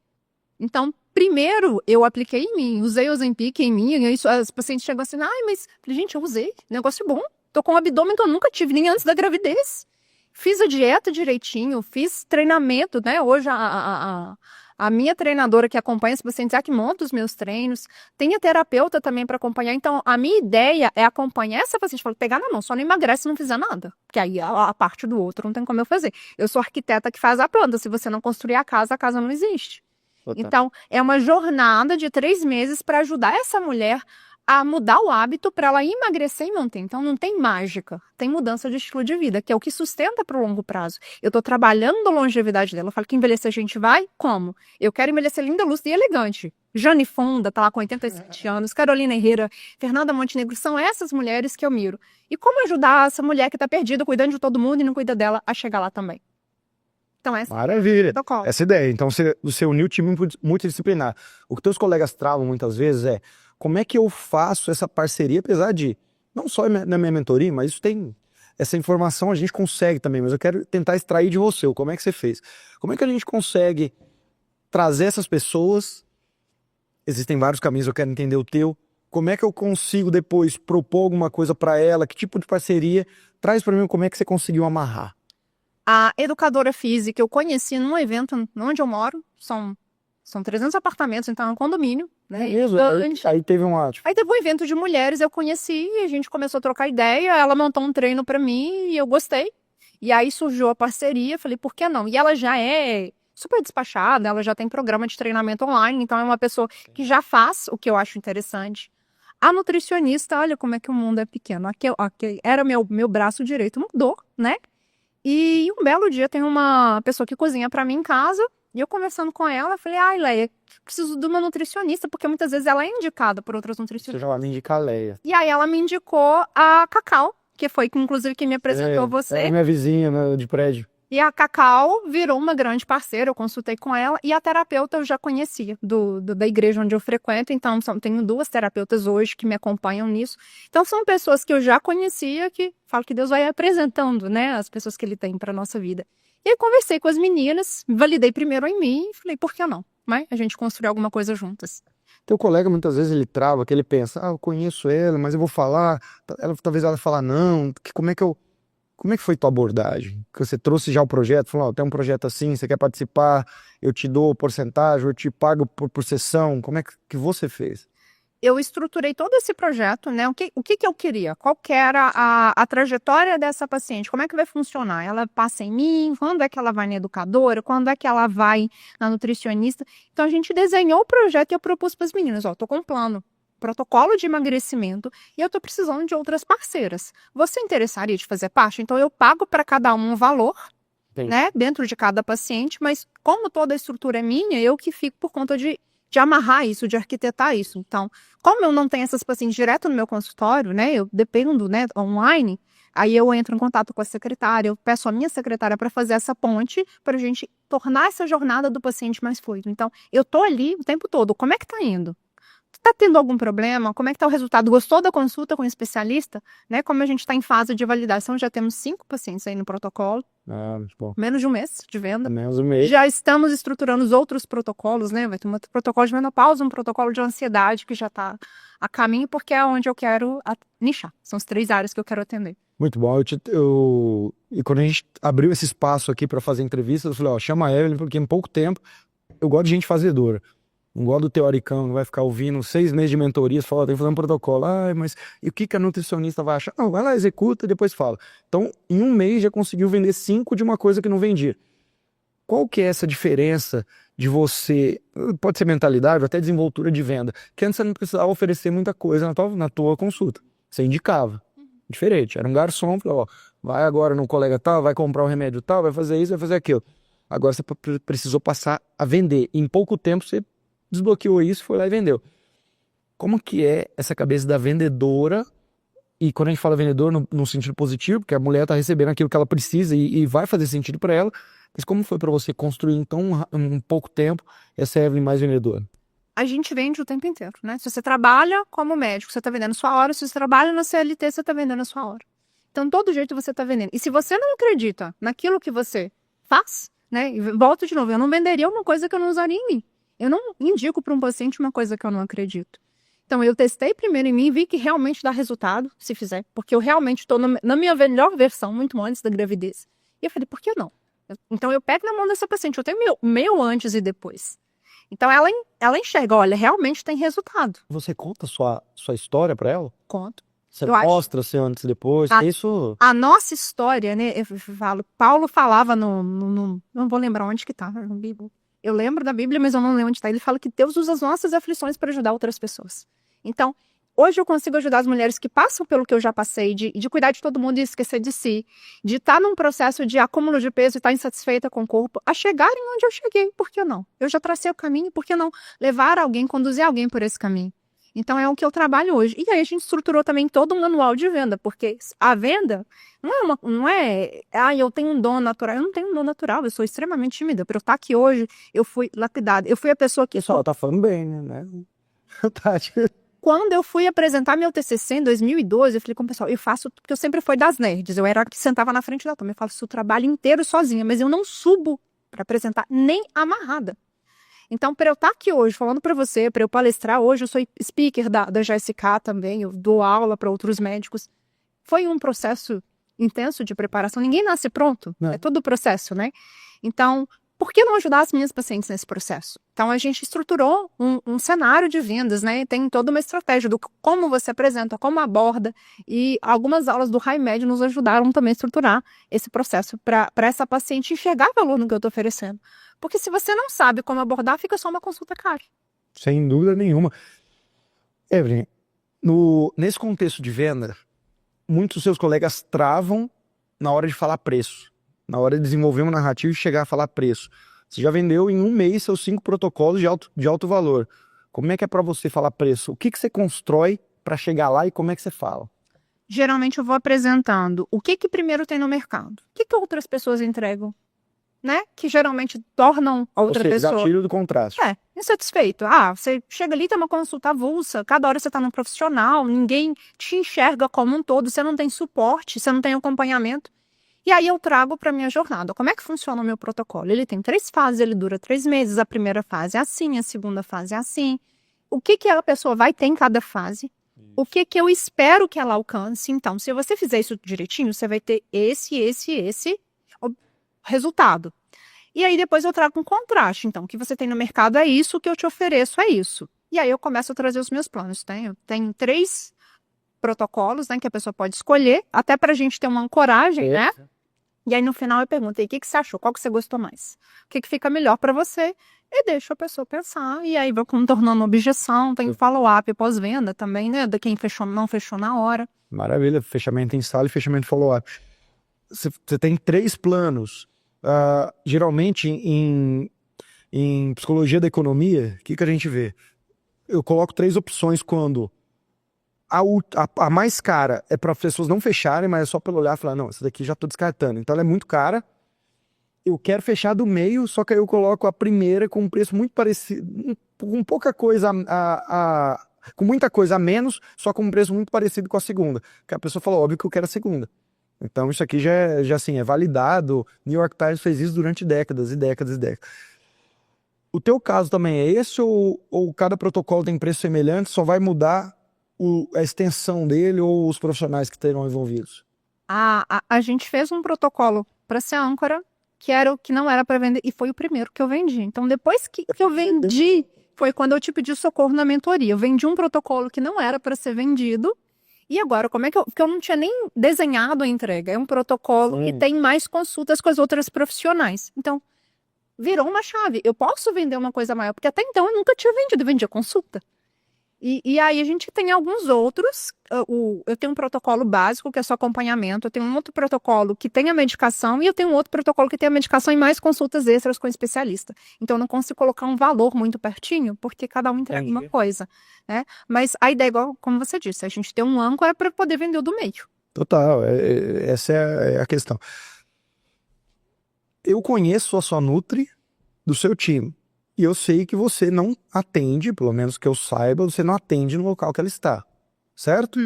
S2: Então, primeiro, eu apliquei em mim, usei o Ozempic em mim, e isso, as pacientes chegam assim, ai, mas, gente, eu usei, negócio bom. Tô com um abdômen que eu nunca tive, nem antes da gravidez. Fiz a dieta direitinho, fiz treinamento, né? Hoje a minha treinadora que acompanha os pacientes é a que monta os meus treinos. Tem a terapeuta também para acompanhar. Então, a minha ideia é acompanhar essa paciente, pegar na mão, só não emagrece se não fizer nada. Porque aí a parte do outro não tem como eu fazer. Eu sou arquiteta que faz a planta. Se você não construir a casa não existe. Então, é uma jornada de 3 meses para ajudar essa mulher a mudar o hábito para ela emagrecer e manter. Então, não tem mágica, tem mudança de estilo de vida, que é o que sustenta para o longo prazo. Eu estou trabalhando a longevidade dela. Eu falo que envelhecer a gente vai? Como? Eu quero envelhecer linda, lúcida e elegante. Jane Fonda está lá com 87 anos, Carolina Herrera, Fernanda Montenegro, são essas mulheres que eu miro. E como ajudar essa mulher que está perdida, cuidando de todo mundo e não cuida dela, a chegar lá também? Então,
S1: Maravilha. Essa ideia. Então, você uniu o time multidisciplinar. O que teus colegas travam muitas vezes é como é que eu faço essa parceria, apesar de, não só na minha mentoria, mas isso tem, essa informação a gente consegue também, mas eu quero tentar extrair de você, como é que você fez? Como é que a gente consegue trazer essas pessoas, existem vários caminhos, eu quero entender o teu, como é que eu consigo depois propor alguma coisa para ela, que tipo de parceria, traz para mim como é que você conseguiu amarrar.
S2: A educadora física eu conheci num evento onde eu moro, são 300 apartamentos, então é um condomínio, né?
S1: É mesmo? Aí teve Aí
S2: teve um evento de mulheres, eu conheci, a gente começou a trocar ideia, ela montou um treino pra mim e eu gostei. E aí surgiu a parceria, falei, por que não? E ela já é super despachada, ela já tem programa de treinamento online, então é uma pessoa que já faz o que eu acho interessante. A nutricionista, olha como é que o mundo é pequeno. Aqui era meu braço direito, mudou, né? E um belo dia tem uma pessoa que cozinha pra mim em casa, e eu conversando com ela, falei, ai, Leia, preciso de uma nutricionista, porque muitas vezes ela é indicada por outras nutricionistas.
S1: Você já vai me indicar a Leia.
S2: E aí ela me indicou a Cacau, que foi, inclusive, quem me apresentou você.
S1: É minha vizinha, né, de prédio.
S2: E a Cacau virou uma grande parceira, eu consultei com ela, e a terapeuta eu já conhecia, da igreja onde eu frequento, então tenho 2 terapeutas hoje que me acompanham nisso. Então são pessoas que eu já conhecia, que falo que Deus vai apresentando, né, as pessoas que ele tem para nossa vida. E aí conversei com as meninas, validei primeiro em mim, e falei, por que não? Mas a gente construir alguma coisa juntas.
S1: Teu colega muitas vezes ele trava, que ele pensa, eu conheço ela, mas eu vou falar, talvez ela fale não, como é que foi tua abordagem? Que você trouxe já o projeto, falou, tem um projeto assim, você quer participar, eu te dou porcentagem, eu te pago por sessão, como é que você fez?
S2: Eu estruturei todo esse projeto, né? O que eu queria? Qual que era a trajetória dessa paciente? Como é que vai funcionar? Ela passa em mim? Quando é que ela vai na educadora? Quando é que ela vai na nutricionista? Então, a gente desenhou o projeto e eu propus para as meninas, tô com um plano, protocolo de emagrecimento, e eu tô precisando de outras parceiras. Você interessaria de fazer parte? Então, eu pago para cada um valor, né? Dentro de cada paciente, mas como toda a estrutura é minha, eu que fico por conta de de amarrar isso, de arquitetar isso. Então, como eu não tenho essas pacientes direto no meu consultório, né, eu dependo, né, online, aí eu entro em contato com a secretária, eu peço a minha secretária para fazer essa ponte para a gente tornar essa jornada do paciente mais fluida. Então, eu tô ali o tempo todo. Como é que tá indo? Tá tendo algum problema? Como é que tá o resultado? Gostou da consulta com o especialista? Né? Como a gente está em fase de validação, já temos 5 pacientes aí no protocolo.
S1: Muito bom.
S2: Menos de um mês de venda.
S1: Menos um mês.
S2: Já estamos estruturando os outros protocolos, né? Vai ter um protocolo de menopausa, um protocolo de ansiedade que já está a caminho, porque é onde eu quero nichar. São as 3 áreas que eu quero atender.
S1: Muito bom. E quando a gente abriu esse espaço aqui para fazer entrevistas, eu falei, ó, chama a Evelyn, porque em pouco tempo eu gosto de gente fazedora. Não gosto do teoricão que vai ficar ouvindo 6 meses de mentorias, fala, tem que fazer um protocolo. Ai, mas e o que a nutricionista vai achar? Não, vai lá, executa e depois fala. Então, em um mês já conseguiu vender 5 de uma coisa que não vendia. Qual que é essa diferença de você, pode ser mentalidade ou até desenvoltura de venda, que antes você não precisava oferecer muita coisa na tua consulta. Você indicava. Diferente. Era um garçom, falou, ó, vai agora no colega tal, vai comprar um remédio tal, vai fazer isso, vai fazer aquilo. Agora você precisou passar a vender. Em pouco tempo você desbloqueou isso, foi lá e vendeu. Como que é essa cabeça da vendedora? E quando a gente fala vendedor no sentido positivo, porque a mulher está recebendo aquilo que ela precisa e vai fazer sentido para ela, mas como foi para você construir então em pouco tempo essa Evelyn mais vendedora?
S2: A gente vende o tempo inteiro, né? Se você trabalha como médico, você está vendendo sua hora. Se você trabalha na CLT, você está vendendo a sua hora. Então, todo jeito você está vendendo. E se você não acredita naquilo que você faz, né? E volto de novo, eu não venderia uma coisa que eu não usaria em mim. Eu não indico para um paciente uma coisa que eu não acredito. Então, eu testei primeiro em mim e vi que realmente dá resultado, se fizer. Porque eu realmente estou na minha melhor versão, muito antes da gravidez. E eu falei, por que não? Então, eu pego na mão dessa paciente, eu tenho meu antes e depois. Então, ela enxerga, olha, realmente tem resultado.
S1: Você conta sua história para ela?
S2: Conto.
S1: Você
S2: Eu
S1: mostra seu antes e depois? Isso...
S2: A nossa história, né? Eu falo, Paulo falava não vou lembrar onde que tá na Bíblia. Eu lembro da Bíblia, mas eu não lembro onde está. Ele fala que Deus usa as nossas aflições para ajudar outras pessoas. Então, hoje eu consigo ajudar as mulheres que passam pelo que eu já passei, de cuidar de todo mundo e esquecer de si, de estar num processo de acúmulo de peso e estar insatisfeita com o corpo, a chegarem onde eu cheguei. Por que não? Eu já tracei o caminho, por que não levar alguém, conduzir alguém por esse caminho? Então, é o que eu trabalho hoje. E aí a gente estruturou também todo um manual de venda, porque a venda não é, eu tenho um dom natural. Eu não tenho um dom natural, eu sou extremamente tímida. Para eu estar aqui hoje, eu fui lapidada. Eu fui a pessoa que...
S1: Pessoal, tá falando bem, né?
S2: Quando eu fui apresentar meu TCC em 2012, eu falei com o pessoal, eu faço, porque eu sempre fui das nerds, eu era a que sentava na frente da turma, eu faço o trabalho inteiro sozinha, mas eu não subo para apresentar nem amarrada. Então, para eu estar aqui hoje, falando para você, para eu palestrar hoje, eu sou speaker da GSK também, eu dou aula para outros médicos. Foi um processo intenso de preparação. Ninguém nasce pronto, é todo o processo, né? Então, por que não ajudar as minhas pacientes nesse processo? Então, a gente estruturou um cenário de vendas, né? Tem toda uma estratégia do como você apresenta, como aborda, e algumas aulas do HiMed nos ajudaram também a estruturar esse processo para essa paciente enxergar valor no que eu estou oferecendo. Porque se você não sabe como abordar, fica só uma consulta cara.
S1: Sem dúvida nenhuma. Evelyn, nesse contexto de venda, muitos dos seus colegas travam na hora de falar preço, na hora de desenvolver uma narrativa e chegar a falar preço. Você já vendeu em um mês seus 5 protocolos de alto valor. Como é que é para você falar preço? O que você constrói para chegar lá e como é que você fala?
S2: Geralmente eu vou apresentando o que primeiro tem no mercado. O que outras pessoas entregam? Né? Que geralmente tornam a outra pessoa...
S1: gatilho do contraste.
S2: Insatisfeito. Você chega ali, tem uma consulta avulsa, cada hora você está num profissional, ninguém te enxerga como um todo, você não tem suporte, você não tem acompanhamento. E aí eu trago para minha jornada. Como é que funciona o meu protocolo? Ele tem 3 fases, ele dura 3 meses, a primeira fase é assim, a segunda fase é assim. O que a pessoa vai ter em cada fase? O que eu espero que ela alcance? Então, se você fizer isso direitinho, você vai ter esse resultado. E aí depois eu trago um contraste. Então, o que você tem no mercado é isso, o que eu te ofereço é isso. E aí eu começo a trazer os meus planos. Eu tenho 3 protocolos, né, que a pessoa pode escolher, até para a gente ter uma ancoragem, né? E aí no final eu pergunto, o que você achou? Qual que você gostou mais? O que fica melhor para você? E deixo a pessoa pensar. E aí vou contornando objeção, tem follow-up pós-venda também, né? De quem não fechou na hora.
S1: Maravilha, fechamento em sala e fechamento follow-up. Você tem 3 planos. Geralmente Em psicologia da economia, o que a gente vê? Eu coloco 3 opções quando a mais cara é para as pessoas não fecharem, mas é só pelo olhar e falar, não, essa daqui já tô descartando. Então ela é muito cara. Eu quero fechar do meio, só que aí eu coloco a primeira com um preço muito parecido, com pouca coisa com muita coisa a menos, só com um preço muito parecido com a segunda. Que a pessoa fala, óbvio que eu quero a segunda. Então isso aqui já assim, é validado. New York Times fez isso durante décadas e décadas e décadas. O teu caso também é esse ou cada protocolo tem preço semelhante, só vai mudar a extensão dele ou os profissionais que terão envolvidos?
S2: A gente fez um protocolo para ser âncora, que era o que não era para vender, e foi o primeiro que eu vendi. Então, depois que eu vendi, foi quando eu te pedi socorro na mentoria. Eu vendi um protocolo que não era para ser vendido, e agora, como é que porque eu não tinha nem desenhado a entrega. É um protocolo que tem mais consultas com as outras profissionais. Então, virou uma chave. Eu posso vender uma coisa maior, porque até então eu nunca tinha vendido, eu vendia consulta. E aí a gente tem alguns outros. Eu tenho um protocolo básico, que é só acompanhamento. Eu tenho um outro protocolo que tem a medicação. E eu tenho um outro protocolo que tem a medicação e mais consultas extras com o especialista. Então eu não consigo colocar um valor muito pertinho, porque cada um entrega uma coisa, né? Mas a ideia é igual, como você disse, a gente tem um âncora para poder vender o do meio.
S1: Total, essa é a questão. Eu conheço a sua Nutri do seu time. E eu sei que você não atende, pelo menos que eu saiba, você não atende no local que ela está. Certo?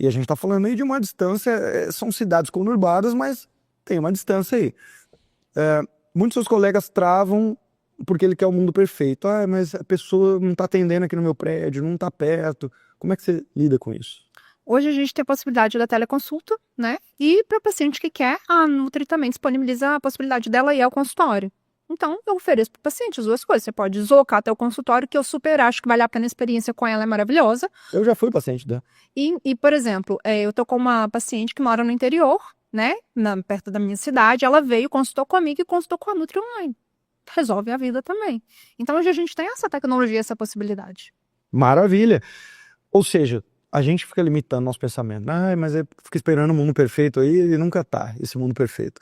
S1: E a gente tá falando aí de uma distância, são cidades conurbadas, mas tem uma distância aí. Muitos seus colegas travam porque ele quer o mundo perfeito. Ah, mas a pessoa não tá atendendo aqui no meu prédio, não tá perto. Como é que você lida com isso?
S2: Hoje a gente tem a possibilidade da teleconsulta, né? E para o paciente que quer, a Nutri também disponibiliza a possibilidade dela ir ao consultório. Então, eu ofereço para o paciente as duas coisas. Você pode deslocar até o consultório, que eu super acho que vale a pena, a experiência com ela é maravilhosa.
S1: Eu já fui paciente dela.
S2: Por exemplo, eu tô com uma paciente que mora no interior, né? Perto da minha cidade. Ela veio, consultou comigo e consultou com a Nutri online. Resolve a vida também. Então, hoje a gente tem essa tecnologia, essa possibilidade.
S1: Maravilha. Ou seja, a gente fica limitando nosso pensamento. Ah, mas fica esperando o mundo perfeito aí e nunca tá, esse mundo perfeito.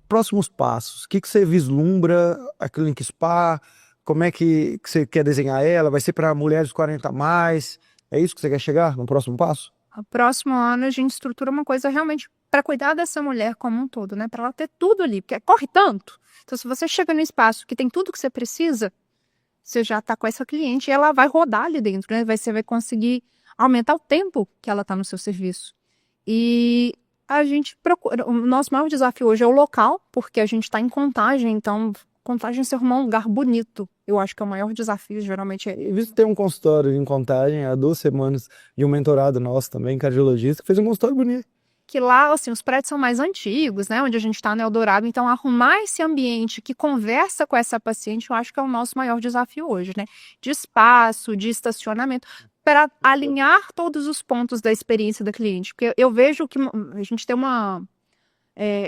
S1: Próximos passos, o que você vislumbra a Clinic Spa? Como é que você quer desenhar ela? Vai ser para mulheres 40 a mais? É isso que você quer chegar no próximo passo?
S2: No próximo ano a gente estrutura uma coisa realmente para cuidar dessa mulher como um todo, né? Para ela ter tudo ali, porque corre tanto. Então, se você chega no espaço que tem tudo que você precisa, você já está com essa cliente e ela vai rodar ali dentro, né? Você vai conseguir aumentar o tempo que ela está no seu serviço. E a gente procura. O nosso maior desafio hoje é o local, porque a gente está em Contagem, então Contagem é se arrumar um lugar bonito. Eu acho que é o maior desafio, geralmente é.
S1: Eu vi que tem um consultório em Contagem há 2 semanas e um mentorado nosso também, cardiologista, que fez um consultório bonito.
S2: Que lá, assim, os prédios são mais antigos, né? Onde a gente está no Eldorado. Então, arrumar esse ambiente que conversa com essa paciente, eu acho que é o nosso maior desafio hoje, né? De espaço, de estacionamento, para alinhar todos os pontos da experiência da cliente. Porque eu vejo que a gente tem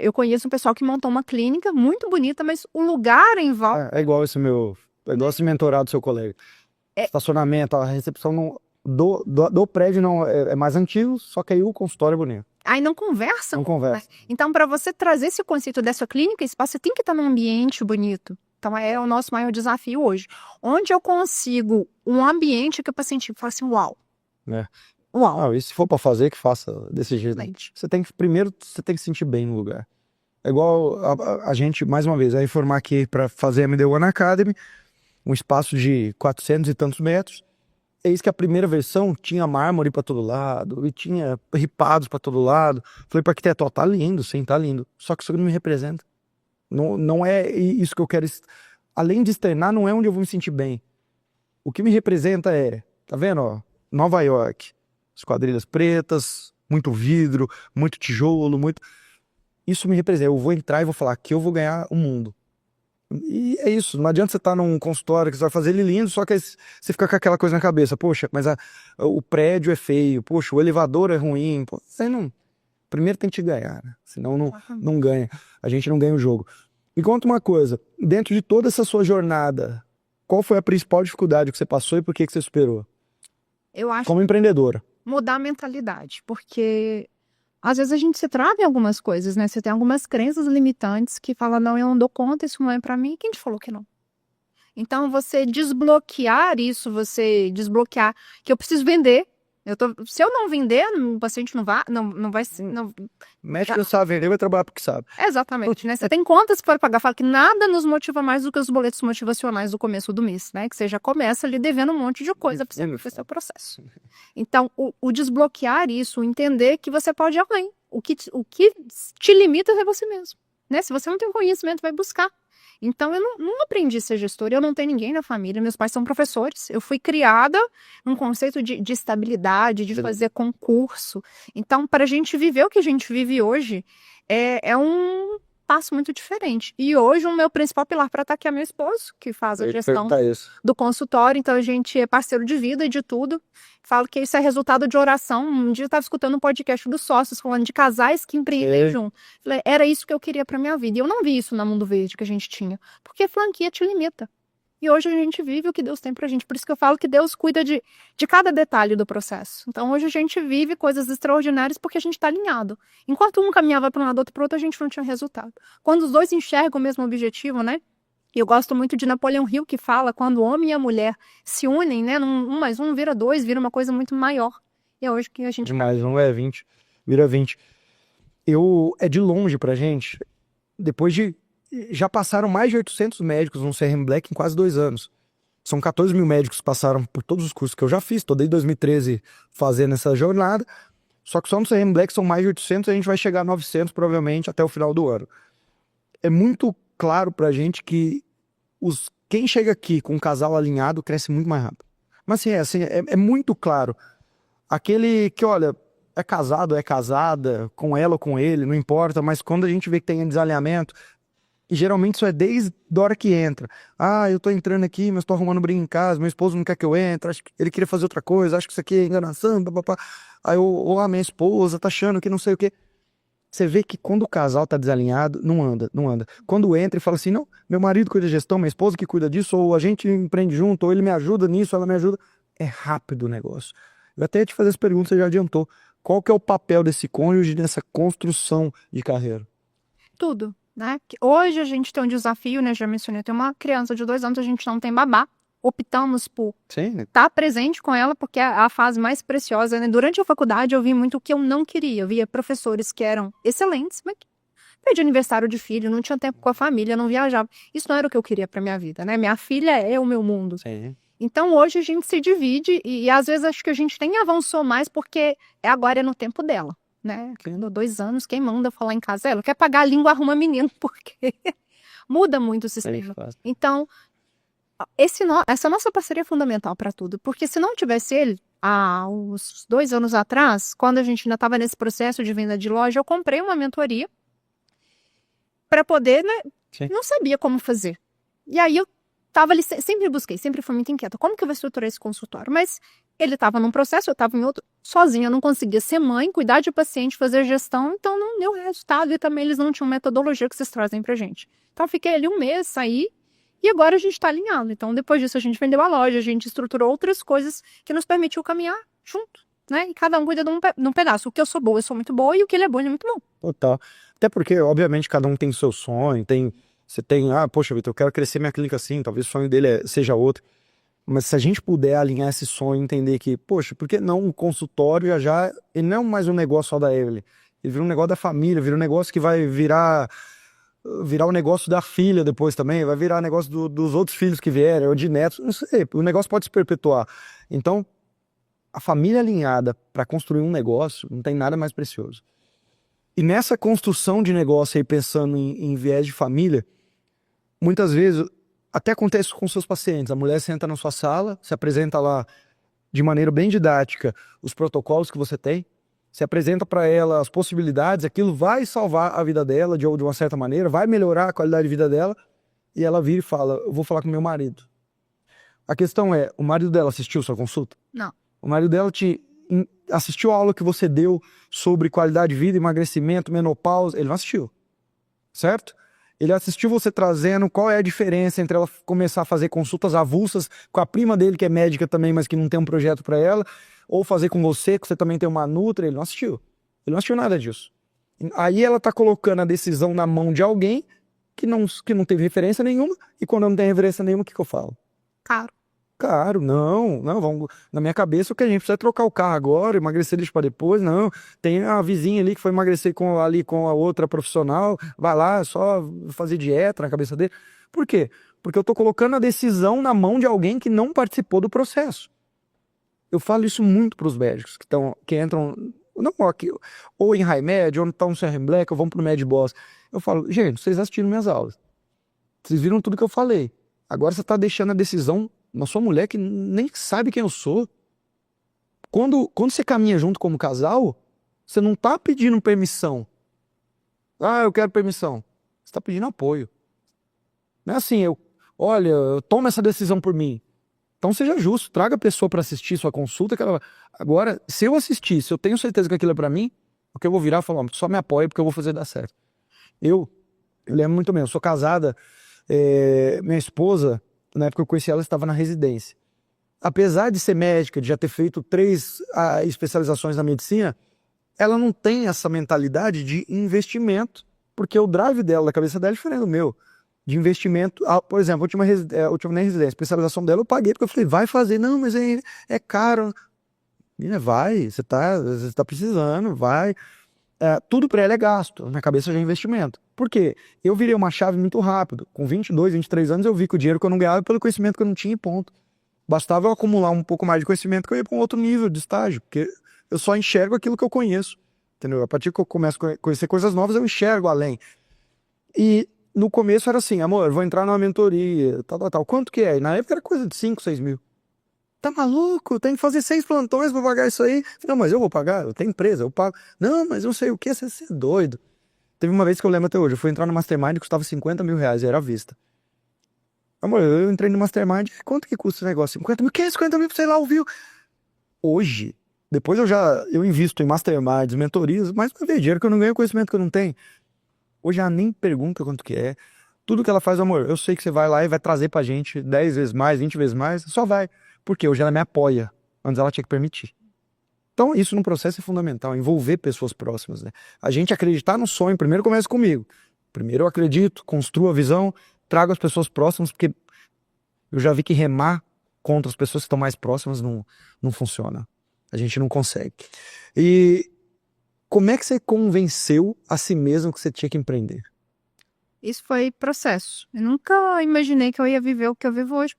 S2: eu conheço um pessoal que montou uma clínica muito bonita, mas o lugar em volta...
S1: É igual esse esse mentorado do seu colega. Estacionamento, a recepção do prédio não é mais antigo, só que aí o consultório é bonito.
S2: Aí não conversa.
S1: Não conversa.
S2: Né? Então, para você trazer esse conceito dessa clínica, você tem que estar num ambiente bonito. Então, é o nosso maior desafio hoje. Onde eu consigo um ambiente que o paciente fala assim, uau. Uau.
S1: E se for para fazer, que faça desse jeito. Primeiro, você tem que se sentir bem no lugar. É igual a gente, mais uma vez, vai informar aqui para fazer a MD1 Academy, um espaço de 400 e tantos metros. Eis que a primeira versão tinha mármore para todo lado e tinha ripados para todo lado. Falei para o arquiteto, tá lindo, sim, tá lindo. Só que isso não me representa. Não é isso que eu quero. Além de externar, não é onde eu vou me sentir bem. O que me representa tá vendo, ó, Nova York, esquadrilhas pretas, muito vidro, muito tijolo, Isso me representa. Eu vou entrar e vou falar que eu vou ganhar o mundo. E é isso, não adianta você estar num consultório que você vai fazer ele lindo, só que você fica com aquela coisa na cabeça, poxa, mas o prédio é feio, poxa, o elevador é ruim, você não... Primeiro tem que te ganhar, né? Senão não ganha, a gente não ganha o jogo. Me conta uma coisa, dentro de toda essa sua jornada, qual foi a principal dificuldade que você passou e por que você superou?
S2: Eu acho
S1: como empreendedora.
S2: Mudar a mentalidade, porque... Às vezes a gente se trava em algumas coisas, né? Você tem algumas crenças limitantes que falam, não, eu não dou conta, isso não é pra mim. Quem te falou que não? Então, você desbloquear isso, você desbloquear que eu preciso vender. Se eu não vender, o paciente não vai, não vai, não,
S1: Médico não sabe vender, vai trabalhar porque sabe.
S2: exatamente, né? Você tem contas para pagar. Fala que nada nos motiva mais do que os boletos motivacionais do começo do mês, né? Que você já começa ali devendo um monte de coisa para você fazer o processo. Então, o desbloquear isso, entender que você pode ir além. O que te limita é você mesmo, né? Se você não tem conhecimento, vai buscar. Então, eu não aprendi a ser gestora, eu não tenho ninguém na família, meus pais são professores. Eu fui criada num conceito de estabilidade, de fazer concurso. Então, para a gente viver o que a gente vive hoje, é um passo muito diferente. E hoje, o meu principal pilar para estar aqui é meu esposo, que faz a gestão do consultório. Então, a gente é parceiro de vida e de tudo. Falo que isso é resultado de oração. Um dia eu estava escutando um podcast dos sócios falando de casais que empreendem junto. Falei, era isso que eu queria para minha vida. E eu não vi isso na Mundo Verde que a gente tinha. Porque franquia te limita. E hoje a gente vive o que Deus tem pra gente. Por isso que eu falo que Deus cuida de cada detalhe do processo. Então hoje a gente vive coisas extraordinárias porque a gente está alinhado. Enquanto um caminhava para um lado, outro para outro, a gente não tinha resultado. Quando os dois enxergam o mesmo objetivo, né? E eu gosto muito de Napoleão Hill, que fala quando o homem e a mulher se unem, né? Um mais um vira dois, vira uma coisa muito maior. E é hoje que a gente...
S1: Mais um é 20, vira 20. É de longe pra gente, depois de... Já passaram mais de 800 médicos no CRM Black em quase 2 anos. São 14 mil médicos que passaram por todos os cursos que eu já fiz. Estou desde 2013 fazendo essa jornada. Só que só no CRM Black são mais de 800 e a gente vai chegar a 900 provavelmente até o final do ano. É muito claro pra gente que quem chega aqui com um casal alinhado cresce muito mais rápido. Mas é muito claro. Aquele que, olha, é casado, é casada, com ela ou com ele, não importa. Mas quando a gente vê que tem desalinhamento... E geralmente isso é desde a hora que entra. Ah, eu tô entrando aqui, mas tô arrumando briga em casa, meu esposo não quer que eu entre, acho que ele queria fazer outra coisa, acho que isso aqui é enganação, papapá. Aí a minha esposa tá achando que não sei o quê. Você vê que quando o casal tá desalinhado, não anda. Quando entra e fala assim, não, meu marido cuida de gestão, minha esposa que cuida disso, ou a gente empreende junto, ou ele me ajuda nisso, ela me ajuda. É rápido o negócio. Eu até ia te fazer essa pergunta, você já adiantou. Qual que é o papel desse cônjuge nessa construção de carreira?
S2: Tudo. Né? Hoje a gente tem um desafio, né? Já mencionei, tem uma criança de 2 anos, a gente não tem babá. Optamos por estar presente com ela, porque é a fase mais preciosa, né? Durante a faculdade eu vi muito o que eu não queria. Eu via professores que eram excelentes, mas perdi aniversário de filho, não tinha tempo com a família, não viajava. Isso não era o que eu queria para minha vida, né? Minha filha é o meu mundo.
S1: Sim.
S2: Então hoje a gente se divide e às vezes acho que a gente nem avançou mais porque agora é no tempo dela. Né? 2 anos, quem manda falar em casa é ela. Quer pagar a língua, arruma menino, porque muda muito o sistema. Então, essa nossa parceria é fundamental para tudo, porque se não tivesse ele, há uns 2 anos atrás, quando a gente ainda estava nesse processo de venda de loja, eu comprei uma mentoria para poder, né? Não sabia como fazer. E aí eu estava ali, sempre busquei, sempre fui muito inquieta. Como que eu vou estruturar esse consultório? Mas ele estava num processo, eu estava em outro, sozinha, eu não conseguia ser mãe, cuidar de paciente, fazer gestão, então não deu resultado e também eles não tinham metodologia que vocês trazem pra gente. Então eu fiquei ali um mês, saí, e agora a gente está alinhado. Então depois disso a gente vendeu a loja, a gente estruturou outras coisas que nos permitiu caminhar junto, né? E cada um cuida de um pedaço. O que eu sou boa, eu sou muito boa, e o que ele é bom, ele é muito bom.
S1: Total. Até porque, obviamente, cada um tem o seu sonho, você tem, poxa, Vitor, eu quero crescer minha clínica assim, talvez o sonho dele seja outro. Mas se a gente puder alinhar esse sonho, entender que, poxa, por que não o consultório ele não é mais um negócio só da Evelyn, ele vira um negócio da família, vira um negócio que vai virar o negócio da filha depois também, vai virar negócio dos outros filhos que vierem, ou de netos, não sei, o negócio pode se perpetuar. Então, a família alinhada para construir um negócio não tem nada mais precioso. E nessa construção de negócio aí, pensando em viés de família, muitas vezes até acontece com seus pacientes. A mulher senta na sua sala, se apresenta lá de maneira bem didática os protocolos que você tem, se apresenta para ela as possibilidades, aquilo vai salvar a vida dela de uma certa maneira, vai melhorar a qualidade de vida dela, e ela vira e fala, eu vou falar com meu marido. A questão é, o marido dela assistiu sua consulta?
S2: Não.
S1: O marido dela assistiu a aula que você deu sobre qualidade de vida, emagrecimento, menopausa? Ele não assistiu, certo? Ele assistiu você trazendo qual é a diferença entre ela começar a fazer consultas avulsas com a prima dele, que é médica também, mas que não tem um projeto para ela, ou fazer com você, que você também tem uma nutra. Ele não assistiu. Ele não assistiu nada disso. Aí ela tá colocando a decisão na mão de alguém que não teve referência nenhuma, e quando eu não tenho referência nenhuma, o que eu falo?
S2: Caro.
S1: Caro, não, vamos, na minha cabeça o que a gente precisa é trocar o carro agora, emagrecer deixa para depois, não, tem a vizinha ali que foi emagrecer ali com a outra profissional, vai lá, só fazer dieta na cabeça dele. Por quê? Porque eu tô colocando a decisão na mão de alguém que não participou do processo. Eu falo isso muito para os médicos que entram, não aqui, ou em High Med, ou estão no CRM Black, ou vão pro Med Boss. Eu falo, gente, vocês assistiram minhas aulas, vocês viram tudo que eu falei, agora você tá deixando a decisão na sua mulher que nem sabe quem eu sou. Quando você caminha junto como casal, você não tá pedindo permissão. Ah, eu quero permissão. Você tá pedindo apoio. Não é assim, olha, eu tomo essa decisão por mim. Então seja justo, traga a pessoa para assistir sua consulta. Agora, se eu assistir, se eu tenho certeza que aquilo é para mim, o que eu vou virar e falar, só me apoia porque eu vou fazer dar certo. Eu lembro muito bem, eu sou casada, minha esposa, na época que eu conheci ela, estava na residência. Apesar de ser médica, de já ter feito 3 especializações na medicina, ela não tem essa mentalidade de investimento, porque o drive dela, da cabeça dela é diferente do meu. De investimento, por exemplo, a última na residência, a especialização dela eu paguei, porque eu falei, vai fazer, não, mas é caro. Menina, vai, você tá precisando, vai. Tudo para ela é gasto, na cabeça já é investimento. Por quê? Eu virei uma chave muito rápido. Com 22, 23 anos eu vi que o dinheiro que eu não ganhava pelo conhecimento que eu não tinha e ponto. Bastava eu acumular um pouco mais de conhecimento que eu ia para um outro nível de estágio, porque eu só enxergo aquilo que eu conheço, entendeu? A partir que eu começo a conhecer coisas novas, eu enxergo além. E no começo era assim, amor, eu vou entrar numa mentoria, tal. Quanto que é? E na época era coisa de 5, 6 mil. Tá maluco? Tem que fazer 6 plantões pra pagar isso aí. Não, mas eu vou pagar, eu tenho empresa, eu pago. Não, mas eu sei o que, você é doido. Teve uma vez que eu lembro até hoje, eu fui entrar no Mastermind e custava 50 mil reais, e era à vista. Amor, eu entrei no Mastermind, quanto que custa o negócio? 50 mil? Que é 50 mil pra você ir lá ouvir? Hoje, depois eu invisto em Masterminds, mentorias, mas pra ver dinheiro que eu não ganho, conhecimento que eu não tenho. Hoje ela nem pergunta quanto que é. Tudo que ela faz, amor, eu sei que você vai lá e vai trazer pra gente 10 vezes mais, 20 vezes mais, só vai. Porque hoje ela me apoia. Antes ela tinha que permitir. Então isso no processo é fundamental, envolver pessoas próximas, né? A gente acreditar no sonho, primeiro começa comigo. Primeiro eu acredito, construo a visão, trago as pessoas próximas, porque eu já vi que remar contra as pessoas que estão mais próximas não funciona. A gente não consegue. E como é que você convenceu a si mesmo que você tinha que empreender?
S2: Isso foi processo. Eu nunca imaginei que eu ia viver o que eu vivo hoje.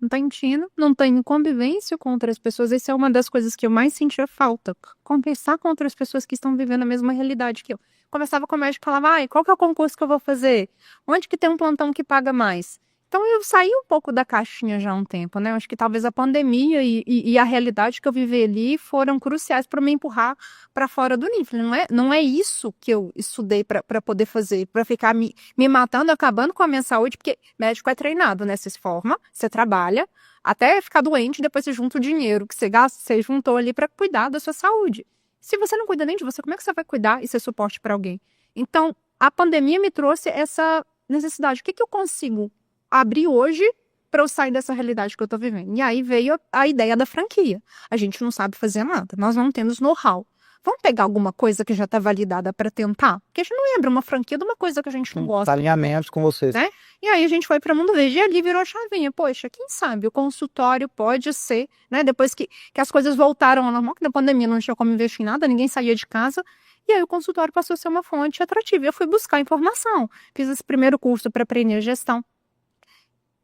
S2: Não tenho tino, não tenho convivência com outras pessoas. Essa é uma das coisas que eu mais sentia falta. Conversar com outras pessoas que estão vivendo a mesma realidade que eu. Conversava com o médico e falava, qual que é o concurso que eu vou fazer? Onde que tem um plantão que paga mais? Então eu saí um pouco da caixinha já há um tempo, né? Eu acho que talvez a pandemia e a realidade que eu vivi ali foram cruciais para me empurrar para fora do nível. Não é isso que eu estudei para poder fazer, para ficar me matando, acabando com a minha saúde, porque médico é treinado, né? Você se forma, você trabalha, até ficar doente, depois você junta o dinheiro que você gasta, você juntou ali para cuidar da sua saúde. Se você não cuida nem de você, como é que você vai cuidar e ser suporte para alguém? Então, a pandemia me trouxe essa necessidade. O que eu consigo abrir hoje para eu sair dessa realidade que eu tô vivendo? E aí veio a ideia da franquia. A gente não sabe fazer nada, nós não temos know-how. Vamos pegar alguma coisa que já está validada para tentar? Porque a gente não ia abrir uma franquia de uma coisa que a gente não gosta.
S1: Alinhamentos com vocês.
S2: Né? E aí a gente foi para Mundo Verde e ali virou a chavinha. Poxa, quem sabe o consultório pode ser, né? Depois que as coisas voltaram ao normal, que na pandemia não tinha como investir em nada, ninguém saía de casa. E aí o consultório passou a ser uma fonte atrativa. Eu fui buscar informação. Fiz esse primeiro curso para aprender gestão.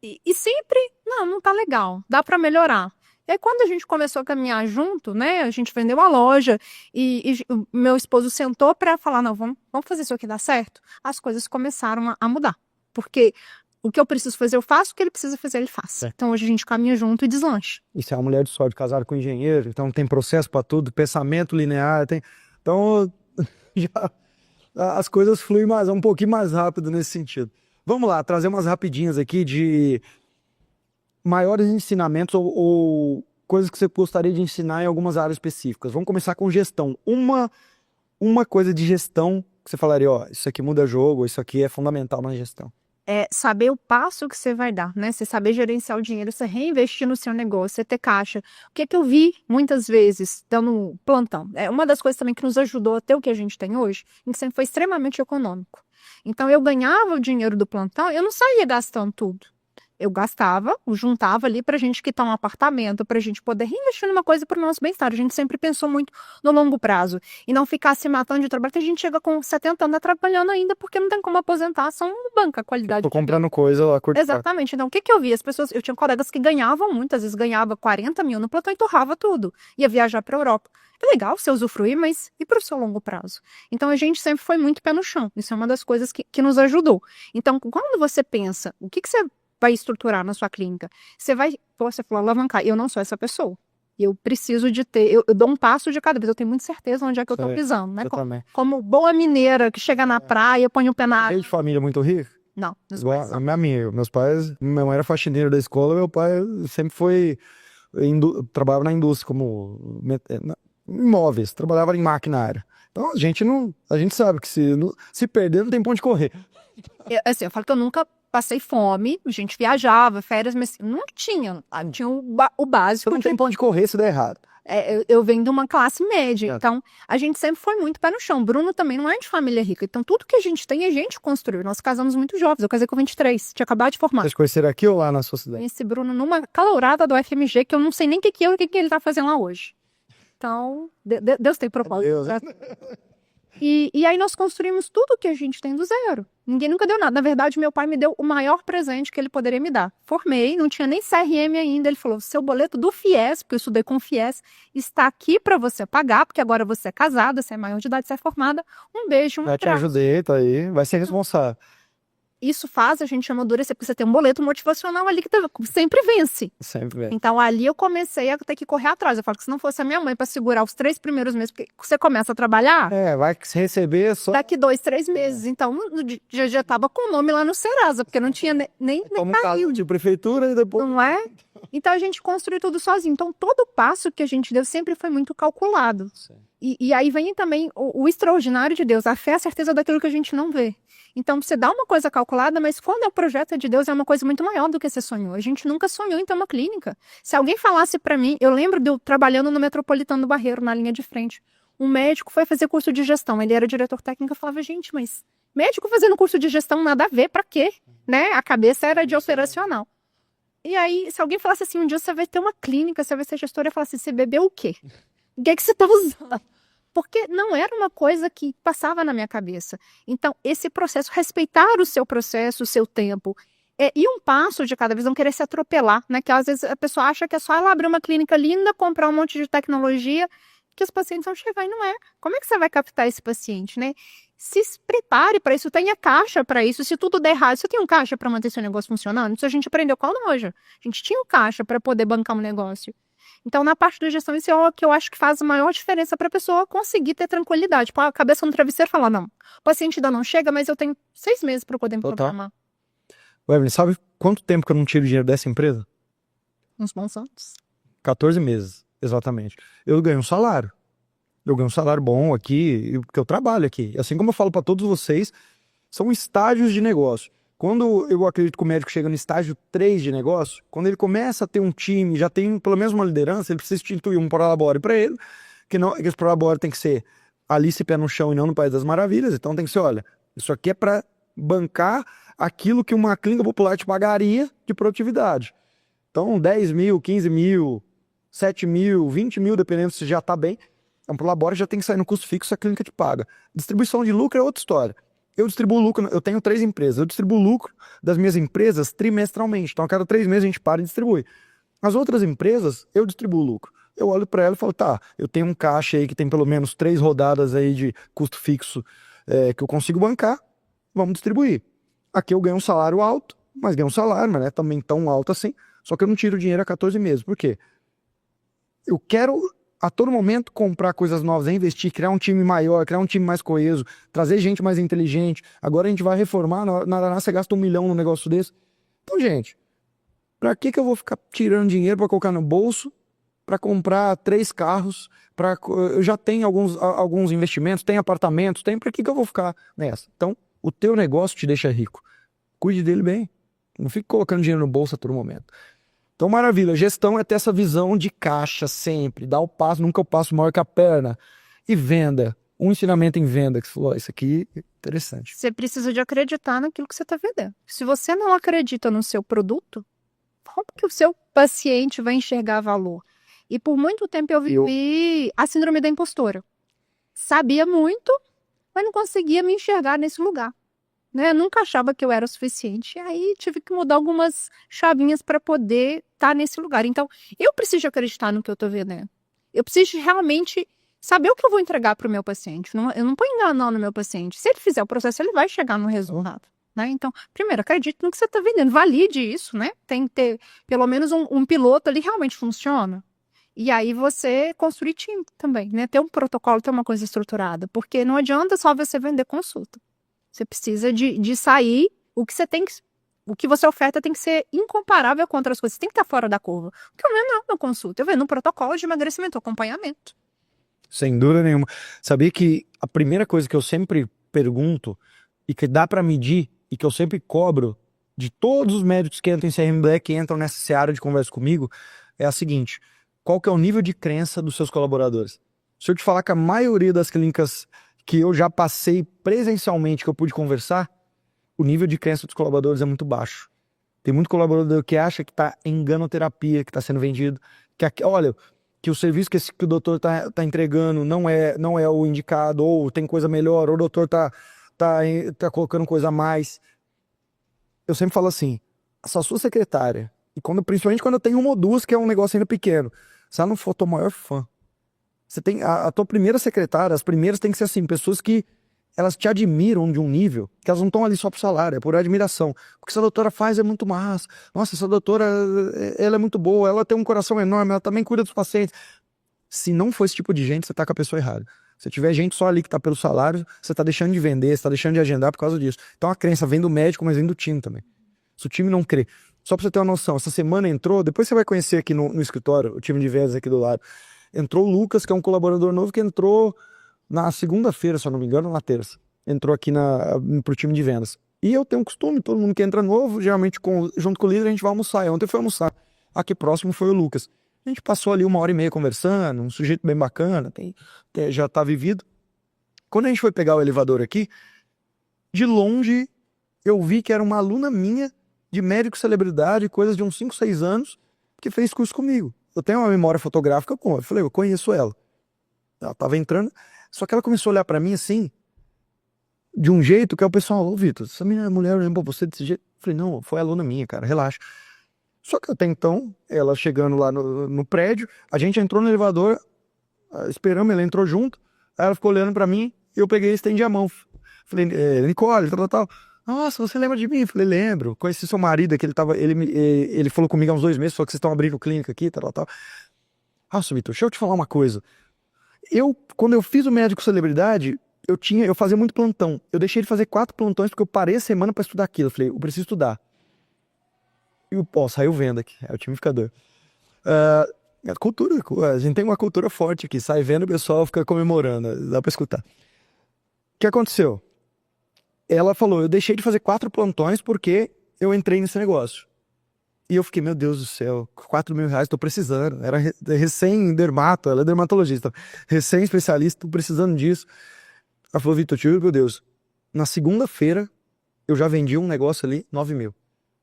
S2: E sempre, não tá legal, dá para melhorar. E aí quando a gente começou a caminhar junto, né, a gente vendeu a loja e o meu esposo sentou para falar, não, vamos fazer isso aqui dar certo. As coisas começaram a mudar, porque o que eu preciso fazer eu faço, o que ele precisa fazer ele faz. Então hoje a gente caminha junto e deslancha.
S1: Isso é uma mulher de sorte, casada com engenheiro, então tem processo para tudo, pensamento linear, então já as coisas fluem um pouquinho mais rápido nesse sentido. Vamos lá, trazer umas rapidinhas aqui de maiores ensinamentos ou coisas que você gostaria de ensinar em algumas áreas específicas. Vamos começar com gestão. Uma coisa de gestão que você falaria, isso aqui muda jogo, isso aqui é fundamental na gestão.
S2: É saber o passo que você vai dar, né? Você saber gerenciar o dinheiro, você reinvestir no seu negócio, você ter caixa. O que é que eu vi muitas vezes dando plantão? É uma das coisas também que nos ajudou a ter o que a gente tem hoje, que sempre foi extremamente econômico. Então, eu ganhava o dinheiro do plantão, eu não saía gastando tudo. Eu gastava, eu juntava ali pra gente quitar um apartamento, pra gente poder reinvestir numa coisa pro nosso bem-estar. A gente sempre pensou muito no longo prazo e não ficar se matando de trabalho, que a gente chega com 70 anos trabalhando ainda porque não tem como aposentar, só um banco, a qualidade
S1: Tô
S2: de vida.
S1: comprando coisa lá, curto.
S2: Exatamente. Então, o que que eu vi? As pessoas, eu tinha colegas que ganhavam muito, às vezes ganhava 40 mil no plantão e torrava tudo. Ia viajar para a Europa. É legal você usufruir, mas e para o seu longo prazo? Então, a gente sempre foi muito pé no chão. Isso é uma das coisas que nos ajudou. Então, quando você pensa, o que que você vai estruturar na sua clínica? Você falou alavancar. Eu não sou essa pessoa. Eu preciso de ter, eu dou um passo de cada vez. Eu tenho muita certeza onde é que eu tô
S1: Sei.
S2: pisando, né?
S1: Eu também.
S2: Como boa mineira que chega na praia, põe o pé na água.
S1: Veio de família muito rica?
S2: Não, meus
S1: Igual
S2: pais
S1: a minha, meus pais, minha mãe era faxineira da escola, meu pai sempre foi, trabalhava na indústria como imóveis, trabalhava em maquinária. Então a gente sabe que se perder não tem pra onde correr.
S2: Eu falo que eu nunca passei fome, a gente viajava, férias, mas não tinha, tinha o básico.
S1: Não tem pra onde correr se der errado.
S2: Eu venho de uma classe média, então a gente sempre foi muito pé no chão. Bruno também não é de família rica, então tudo que a gente tem, a gente construiu. Nós casamos muito jovens, eu casei com 23, tinha acabado de formar.
S1: Vocês conheceram aqui ou lá na sua cidade?
S2: Conheci Bruno numa calourada do FMG, que eu não sei nem o que ele tá fazendo lá hoje. Então, Deus tem propósito.
S1: Deus, né?
S2: E aí nós construímos tudo que a gente tem do zero. Ninguém nunca deu nada. Na verdade, meu pai me deu o maior presente que ele poderia me dar. Formei, não tinha nem CRM ainda. Ele falou, seu boleto do FIES, porque eu estudei com FIES, está aqui para você pagar, porque agora você é casada, você é maior de idade, você é formada. Um beijo, um
S1: Já te
S2: abraço.
S1: ajudei, tá aí. Vai ser responsável.
S2: Isso faz a gente amadurecer, porque você tem um boleto motivacional ali que sempre vence.
S1: Sempre, velho.
S2: Então, ali eu comecei a ter que correr atrás. Eu falo que se não fosse a minha mãe para segurar os 3 primeiros meses, porque você começa a trabalhar,
S1: Vai se receber só.
S2: daqui 2, 3 meses. Então, já tava com o nome lá no Serasa, porque não tinha nem
S1: Toma um carrinho de prefeitura e depois.
S2: não é? Então, a gente construiu tudo sozinho. Então, todo passo que a gente deu sempre foi muito calculado. E aí vem também o extraordinário de Deus, a fé é a certeza daquilo que a gente não vê. Então, você dá uma coisa calculada, mas quando é o projeto de Deus, é uma coisa muito maior do que você sonhou. A gente nunca sonhou em ter uma clínica. Se alguém falasse para mim, eu lembro de eu trabalhando no Metropolitano do Barreiro, na linha de frente. Um médico foi fazer curso de gestão, ele era diretor técnico, eu falava, gente, mas médico fazendo curso de gestão, nada a ver, para quê? Né? A cabeça era de operacional. E aí, se alguém falasse assim, um dia você vai ter uma clínica, você vai ser gestora, eu falasse, você bebeu o quê? O que é que você tá usando? Porque não era uma coisa que passava na minha cabeça. Então, esse processo, respeitar o seu processo, o seu tempo, e um passo de cada vez, não querer se atropelar, né? Que às vezes a pessoa acha que é só ela abrir uma clínica linda, comprar um monte de tecnologia, que os pacientes vão chegar e não é. Como é que você vai captar esse paciente, né? Se prepare para isso, tenha caixa para isso. Se tudo der errado, você tem um caixa para manter seu negócio funcionando? Isso a gente aprendeu com a loja. A gente tinha um caixa para poder bancar um negócio. Então, na parte da gestão, isso é o que eu acho que faz a maior diferença para a pessoa conseguir ter tranquilidade. Pôr a cabeça no travesseiro e falar, não, o paciente ainda não chega, mas eu tenho 6 meses para poder me programar.
S1: Evelyn, sabe quanto tempo que eu não tiro dinheiro dessa empresa?
S2: Uns bons anos.
S1: 14 meses, exatamente. Eu ganho um salário. Eu ganho um salário bom aqui, porque eu trabalho aqui. Assim como eu falo para todos vocês, são estágios de negócio. Quando eu acredito que o médico chega no estágio 3 de negócio, quando ele começa a ter um time, já tem pelo menos uma liderança, ele precisa instituir um prolabore para ele, que esse prolabore tem que ser Alice pé no chão e não no País das Maravilhas. Então tem que ser, olha, isso aqui é para bancar aquilo que uma clínica popular te pagaria de produtividade. Então 10 mil, 15 mil, 7 mil, 20 mil, dependendo se já está bem. Então, pro labore já tem que sair no custo fixo, a clínica te paga. Distribuição de lucro é outra história. Eu distribuo lucro, eu tenho 3 empresas, eu distribuo lucro das minhas empresas trimestralmente. Então, a cada 3 meses a gente para e distribui. As outras empresas, eu distribuo lucro. Eu olho para ela e falo, tá, eu tenho um caixa aí que tem pelo menos 3 rodadas aí de custo fixo que eu consigo bancar, vamos distribuir. Aqui eu ganho um salário alto, mas ganho um salário, mas não é também tão alto assim, só que eu não tiro dinheiro a 14 meses. Por quê? Eu quero a todo momento comprar coisas novas, investir, criar um time maior, criar um time mais coeso, trazer gente mais inteligente. Agora a gente vai reformar, na Araná você gasta 1 milhão num negócio desse. Então, gente, pra que eu vou ficar tirando dinheiro pra colocar no bolso, pra comprar 3 carros, eu já tenho alguns investimentos, tenho apartamentos, pra que eu vou ficar nessa? Então, o teu negócio te deixa rico. Cuide dele bem. Não fique colocando dinheiro no bolso a todo momento. Então, maravilha. Gestão é ter essa visão de caixa sempre. Dar o passo, nunca o passo maior que a perna. E venda. um ensinamento em venda que você falou, isso aqui é interessante.
S2: Você precisa de acreditar naquilo que você está vendendo. Se você não acredita no seu produto, como que o seu paciente vai enxergar valor? E por muito tempo eu vivi a síndrome da impostora. Sabia muito, mas não conseguia me enxergar nesse lugar. Né? Eu nunca achava que eu era o suficiente. E aí tive que mudar algumas chavinhas para poder estar nesse lugar. Então, eu preciso acreditar no que eu estou vendendo. Eu preciso realmente saber o que eu vou entregar para o meu paciente. Eu não estou enganando o meu paciente. Se ele fizer o processo, ele vai chegar no resultado. Né? Então, primeiro, acredite no que você está vendendo. Valide isso, né? Tem que ter pelo menos um piloto ali realmente funciona. E aí você construir time também, né? Ter um protocolo, ter uma coisa estruturada. Porque não adianta só você vender consulta. Você precisa de sair, o que você oferta tem que ser incomparável com outras coisas. Você tem que estar fora da curva. O que eu vendo não é uma consulta, eu vendo um protocolo de emagrecimento, acompanhamento.
S1: Sem dúvida nenhuma. Sabia que a primeira coisa que eu sempre pergunto e que dá para medir e que eu sempre cobro de todos os médicos que entram em CRM Black, que entram nessa seara de conversa comigo, é a seguinte: qual que é o nível de crença dos seus colaboradores? Se eu te falar que a maioria das clínicas que eu já passei presencialmente, que eu pude conversar, o nível de crença dos colaboradores é muito baixo. Tem muito colaborador que acha que está enganoterapia, que está sendo vendido, olha, que o serviço que o doutor tá entregando não é o indicado, ou tem coisa melhor, ou o doutor tá colocando coisa a mais. Eu sempre falo assim, se a sua secretária, e principalmente quando eu tenho uma ou duas, que é um negócio ainda pequeno, se ela não for tua maior fã, você tem a tua primeira secretária, as primeiras tem que ser assim, pessoas que elas te admiram de um nível, que elas não estão ali só por salário, é por admiração. O que essa doutora faz é muito massa. Nossa, essa doutora, ela é muito boa, ela tem um coração enorme, ela também cuida dos pacientes. Se não for esse tipo de gente, você tá com a pessoa errada. Se tiver gente só ali que tá pelo salário, você tá deixando de vender, você tá deixando de agendar por causa disso. Então a crença vem do médico, mas vem do time também. Se o time não crê. Só pra você ter uma noção, essa semana entrou, depois você vai conhecer aqui no escritório, o time de vendas aqui do lado. Entrou o Lucas, que é um colaborador novo, que entrou na segunda-feira, se eu não me engano, na terça. Entrou aqui pro time de vendas. E eu tenho um costume, todo mundo que entra novo, geralmente junto com o líder, a gente vai almoçar. E ontem foi almoçar. Aqui próximo foi o Lucas. A gente passou ali 1h30 conversando, um sujeito bem bacana, já tá vivido. Quando a gente foi pegar o elevador aqui, de longe eu vi que era uma aluna minha de médico celebridade, coisas de uns 5, 6 anos, que fez curso comigo. Eu tenho uma memória fotográfica, eu falei, eu conheço ela. Ela tava entrando, só que ela começou a olhar pra mim assim, de um jeito que é o pessoal, ô Vitor, essa menina mulher lembra você desse jeito? Eu falei, não, foi aluna minha, cara, relaxa. Só que até então, ela chegando lá no prédio, a gente entrou no elevador, esperamos, ela entrou junto, aí ela ficou olhando pra mim, e eu peguei e estendi a mão. Falei, Nicole, tal. Nossa, você lembra de mim? Eu falei, lembro. Conheci seu marido, que ele falou comigo há uns 2 meses, falou que vocês estão abrindo clínica aqui, tal. Nossa, Vitor, deixa eu te falar uma coisa. Quando eu fiz o médico celebridade, eu fazia muito plantão. Eu deixei de fazer 4 plantões porque eu parei a semana pra estudar aquilo. Eu falei, eu preciso estudar. E saiu venda aqui, é o time fica doido. Cultura, a gente tem uma cultura forte aqui, sai vendo, o pessoal fica comemorando, dá pra escutar. O que aconteceu? Ela falou, eu deixei de fazer 4 plantões porque eu entrei nesse negócio. E eu fiquei, meu Deus do céu, R$4.000, tô precisando. Era recém-dermato, ela é dermatologista, recém-especialista, tô precisando disso. Ela falou, Vitor, te juro, meu Deus, na segunda-feira eu já vendi um negócio ali, 9.000.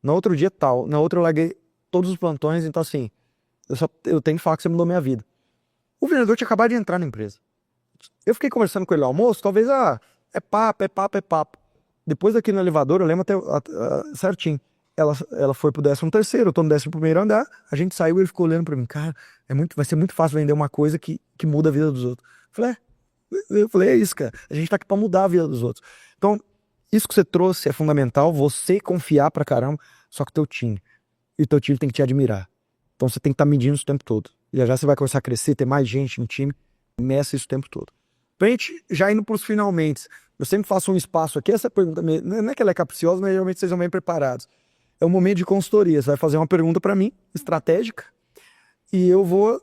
S1: No outro dia tal, na outra eu larguei todos os plantões, então assim, eu tenho que falar que você mudou minha vida. O vendedor tinha acabado de entrar na empresa. Eu fiquei conversando com ele no almoço, talvez, é papo. Depois daqui no elevador, eu lembro até certinho. Ela foi pro 13º, eu tô no 11º andar, a gente saiu e ele ficou olhando pra mim, cara, vai ser muito fácil vender uma coisa que muda a vida dos outros. Eu falei, é isso, cara, a gente tá aqui pra mudar a vida dos outros. Então, isso que você trouxe é fundamental, você confiar pra caramba, só que teu time. E o teu time tem que te admirar. Então você tem que estar medindo isso o tempo todo. E já você vai começar a crescer, ter mais gente no time, meça isso o tempo todo. Pra gente já indo pros finalmente, eu sempre faço um espaço aqui, essa pergunta, não é que ela é capciosa, mas geralmente vocês são bem preparados. É um momento de consultoria, você vai fazer uma pergunta pra mim, estratégica, e eu vou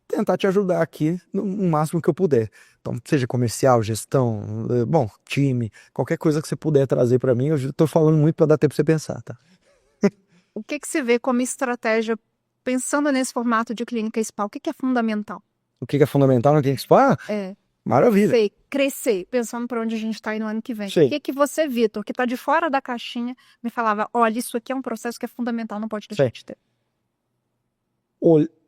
S1: tentar te ajudar aqui no máximo que eu puder. Então, seja comercial, gestão, time, qualquer coisa que você puder trazer pra mim, eu tô falando muito pra dar tempo pra você pensar, tá?
S2: O que você vê como estratégia, pensando nesse formato de clínica spa, o que é fundamental?
S1: O que é fundamental na clínica spa?
S2: É.
S1: Maravilha.
S2: Sei, crescer, pensando para onde a gente está indo no ano que vem.
S1: Sei.
S2: O que você, Vitor, que está de fora da caixinha, me falava, olha, isso aqui é um processo que é fundamental, não pode deixar
S1: Sei.
S2: de ter.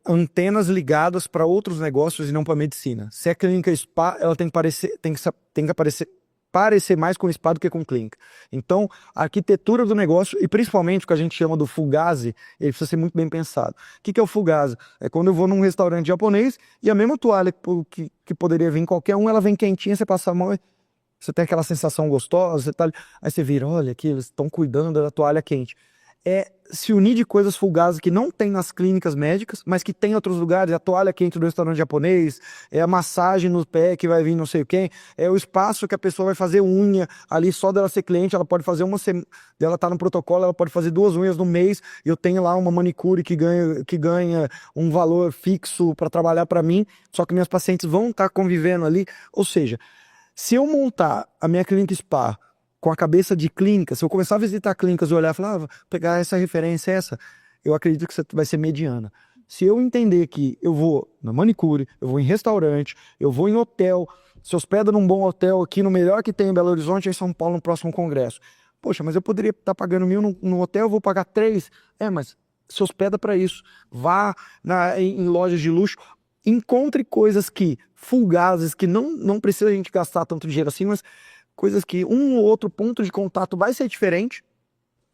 S1: Antenas ligadas para outros negócios e não para medicina. Se é clínica spa, ela tem que parecer mais com spa do que com clínica. Então, a arquitetura do negócio, e principalmente o que a gente chama do fugazi, ele precisa ser muito bem pensado. O que é o fugazi? É quando eu vou num restaurante japonês e a mesma toalha que poderia vir em qualquer um, ela vem quentinha, você passa a mão e você tem aquela sensação gostosa, aí você vira, olha aqui, eles estão cuidando da toalha quente. É se unir de coisas fugazes que não tem nas clínicas médicas, mas que tem em outros lugares, a toalha quente do restaurante japonês, é a massagem no pé que vai vir não sei quem, é o espaço que a pessoa vai fazer unha, ali só dela ser cliente, ela pode fazer dela tá no protocolo, ela pode fazer 2 unhas no mês, e eu tenho lá uma manicure que ganha um valor fixo para trabalhar para mim, só que minhas pacientes vão estar convivendo ali, ou seja, se eu montar a minha clínica spa com a cabeça de clínica, se eu começar a visitar clínicas e olhar e falar, pegar essa referência, eu acredito que você vai ser mediana. Se eu entender que eu vou na manicure, eu vou em restaurante, eu vou em hotel, se hospeda num bom hotel aqui, no melhor que tem em Belo Horizonte, em São Paulo, no próximo congresso. Poxa, mas eu poderia estar pagando 1.000 no hotel, eu vou pagar 3. Mas se hospeda para isso. Vá em lojas de luxo, encontre coisas fugazes, que não precisa a gente gastar tanto dinheiro assim, mas coisas que um ou outro ponto de contato vai ser diferente,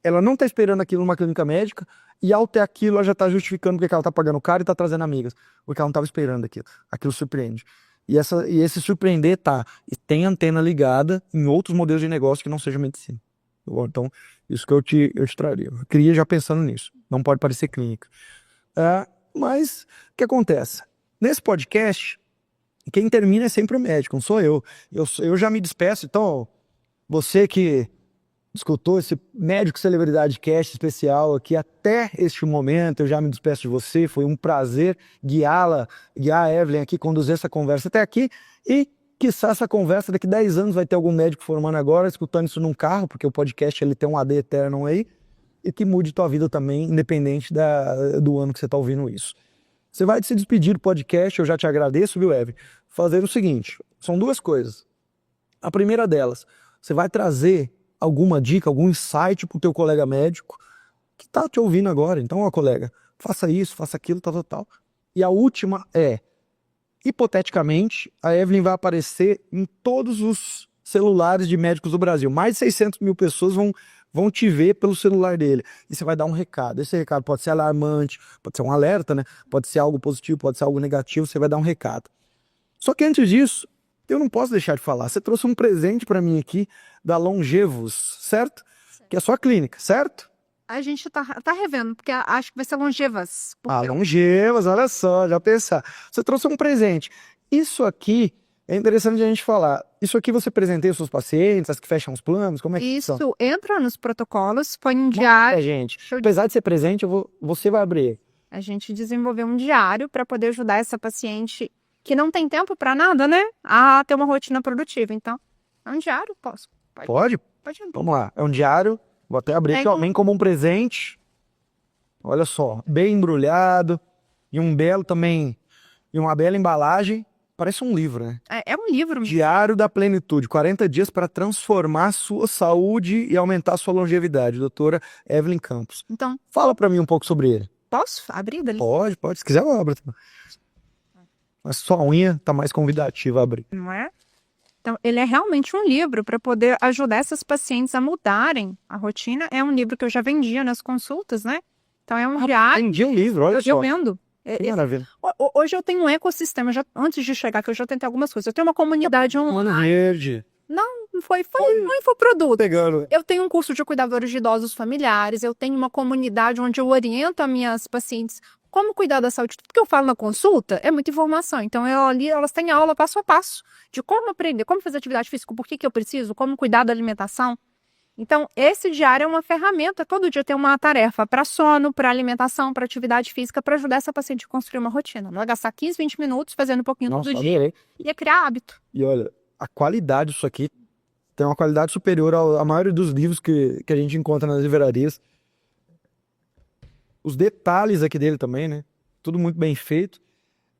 S1: ela não está esperando aquilo numa clínica médica, e ao ter aquilo ela já está justificando porque ela está pagando caro e está trazendo amigas, porque ela não estava esperando aquilo surpreende. E esse surpreender e tem antena ligada em outros modelos de negócio que não seja medicina. Então, isso que eu te traria. Eu queria já pensando nisso, não pode parecer clínica. Mas, o que acontece? Nesse podcast, quem termina é sempre o médico, não sou eu. Eu já me despeço, então, você que escutou esse Médico Celebridade Cast especial aqui até este momento, eu já me despeço de você, foi um prazer guiar a Evelyn aqui, conduzir essa conversa até aqui, e quiçá essa conversa daqui 10 anos vai ter algum médico formando agora, escutando isso num carro, porque o podcast ele tem um AD eterno aí, e que mude tua vida também, independente do ano que você está ouvindo isso. Você vai se despedir do podcast, eu já te agradeço, viu, Evelyn? Fazer o seguinte, são 2 coisas. A primeira delas, você vai trazer alguma dica, algum insight pro teu colega médico que tá te ouvindo agora. Então, colega, faça isso, faça aquilo, tal. E a última hipoteticamente, a Evelyn vai aparecer em todos os celulares de médicos do Brasil. Mais de 600 mil pessoas vão te ver pelo celular dele. E você vai dar um recado. Esse recado pode ser alarmante, pode ser um alerta, né? Pode ser algo positivo, pode ser algo negativo, você vai dar um recado. Só que antes disso, eu não posso deixar de falar. Você trouxe um presente para mim aqui da Longevos, certo? Que é a sua clínica, certo?
S2: A gente tá revendo, porque acho que vai ser Longevas.
S1: Longevas, olha só, já pensar. Você trouxe um presente. Isso aqui é interessante a gente falar. Isso aqui você presenteia os seus pacientes, as que fecham os planos, como é que
S2: Isso
S1: são?
S2: entra nos protocolos, foi um diário.
S1: Gente, apesar de ser presente, você vai abrir.
S2: A gente desenvolveu um diário para poder ajudar essa paciente que não tem tempo para nada, né? A ter uma rotina produtiva. Então, é um diário, posso?
S1: Pode?
S2: Pode abrir.
S1: Vamos lá, é um diário. Vou até abrir aqui, ó, vem como um presente. Olha só, bem embrulhado. E uma bela embalagem. Parece um livro, né?
S2: É um livro.
S1: Diário da Plenitude, 40 dias para transformar sua saúde e aumentar sua longevidade. Doutora Evelyn Campos.
S2: Então,
S1: fala para mim um pouco sobre ele.
S2: Posso abrir dali?
S1: Pode. Se quiser, eu abro. Mas sua unha tá mais convidativa a abrir.
S2: Não é? Então, ele é realmente um livro para poder ajudar essas pacientes a mudarem a rotina. É um livro que eu já vendia nas consultas, né? Então, é um diário.
S1: Vendi um livro, olha só.
S2: Eu vendo.
S1: Que maravilha.
S2: Hoje eu tenho um ecossistema, antes de chegar, que eu já tentei algumas coisas. Eu tenho uma comunidade online.
S1: Verde.
S2: Não foi produto.
S1: Pegando.
S2: Eu tenho um curso de cuidadores de idosos familiares, eu tenho uma comunidade onde eu oriento as minhas pacientes como cuidar da saúde. Tudo que eu falo na consulta é muita informação. Então, elas têm aula passo a passo de como aprender, como fazer atividade física, por que eu preciso, como cuidar da alimentação. Então, esse diário é uma ferramenta. Todo dia tem uma tarefa para sono, para alimentação, para atividade física, para ajudar essa paciente a construir uma rotina. Não vai gastar 15, 20 minutos fazendo um pouquinho todo dia. E é criar hábito.
S1: E olha, a qualidade disso aqui tem uma qualidade superior à maioria dos livros que a gente encontra nas livrarias. Os detalhes aqui dele também, né? Tudo muito bem feito.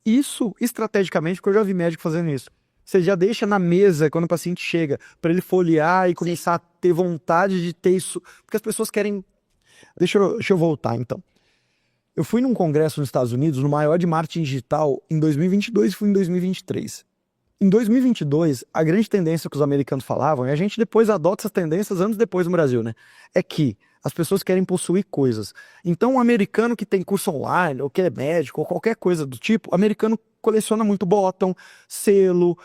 S1: Isso, estrategicamente, porque eu já vi médico fazendo isso. Você já deixa na mesa quando o paciente chega, para ele folhear e começar a ter vontade de ter isso. Porque as pessoas querem... Deixa eu voltar, então. Eu fui num congresso nos Estados Unidos, no maior de marketing digital, em 2022 e fui em 2023. Em 2022, a grande tendência que os americanos falavam, e a gente depois adota essas tendências anos depois no Brasil, né? É que as pessoas querem possuir coisas. Então, o americano que tem curso online, ou que é médico, ou qualquer coisa do tipo, o americano coleciona muito bottom, selo,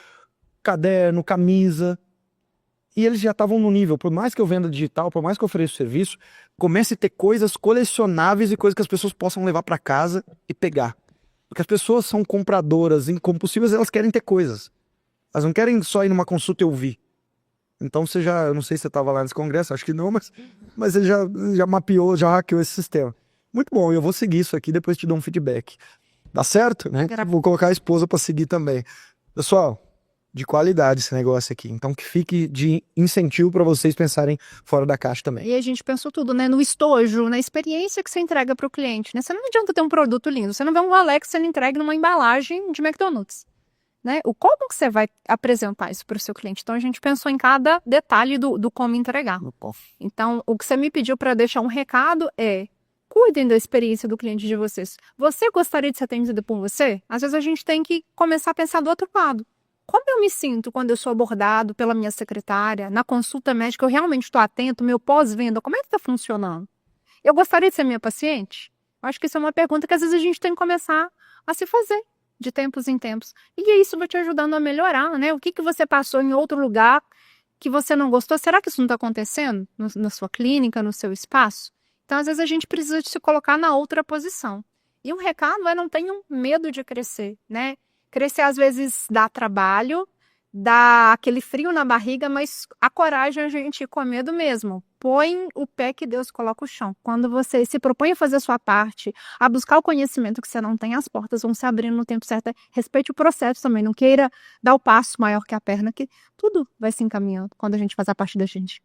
S1: caderno, camisa. E eles já estavam no nível, por mais que eu venda digital, por mais que eu ofereça serviço, comece a ter coisas colecionáveis e coisas que as pessoas possam levar para casa e pegar. Porque as pessoas são compradoras incompulsivas, elas querem ter coisas. Elas não querem só ir numa consulta e ouvir. Então você já, eu não sei se você estava lá nesse congresso, acho que não, mas você já mapeou, já hackeou esse sistema. Muito bom, eu vou seguir isso aqui, depois te dou um feedback. Dá certo, né? Vou colocar a esposa para seguir também. Pessoal, de qualidade esse negócio aqui. Então que fique de incentivo para vocês pensarem fora da caixa também.
S2: E a gente pensou tudo, né? No estojo, na experiência que você entrega para o cliente, né? Você não adianta ter um produto lindo, você não vê um Rolex sendo entregue numa embalagem de McDonald's, né? Como que você vai apresentar isso para o seu cliente? Então a gente pensou em cada detalhe do como entregar. Então o que você me pediu para deixar um recado é: cuidem da experiência do cliente de vocês. Você gostaria de ser atendido por você? Às vezes a gente tem que começar a pensar do outro lado. Como eu me sinto quando eu sou abordado pela minha secretária, na consulta médica, eu realmente estou atento, meu pós-venda, como é que está funcionando? Eu gostaria de ser minha paciente? Eu acho que isso é uma pergunta que às vezes a gente tem que começar a se fazer, de tempos em tempos. E isso vai te ajudando a melhorar, né? O que você passou em outro lugar que você não gostou? Será que isso não está acontecendo na sua clínica, no seu espaço? Então, às vezes, a gente precisa de se colocar na outra posição. E um recado é: não tenham medo de crescer, né? Crescer, às vezes, dá trabalho, dá aquele frio na barriga, mas a coragem é a gente ir com medo mesmo. Põe o pé que Deus coloca o chão. Quando você se propõe a fazer a sua parte, a buscar o conhecimento que você não tem, as portas vão se abrindo no tempo certo. Respeite o processo também, não queira dar o passo maior que a perna, que tudo vai se encaminhando quando a gente faz a parte da gente.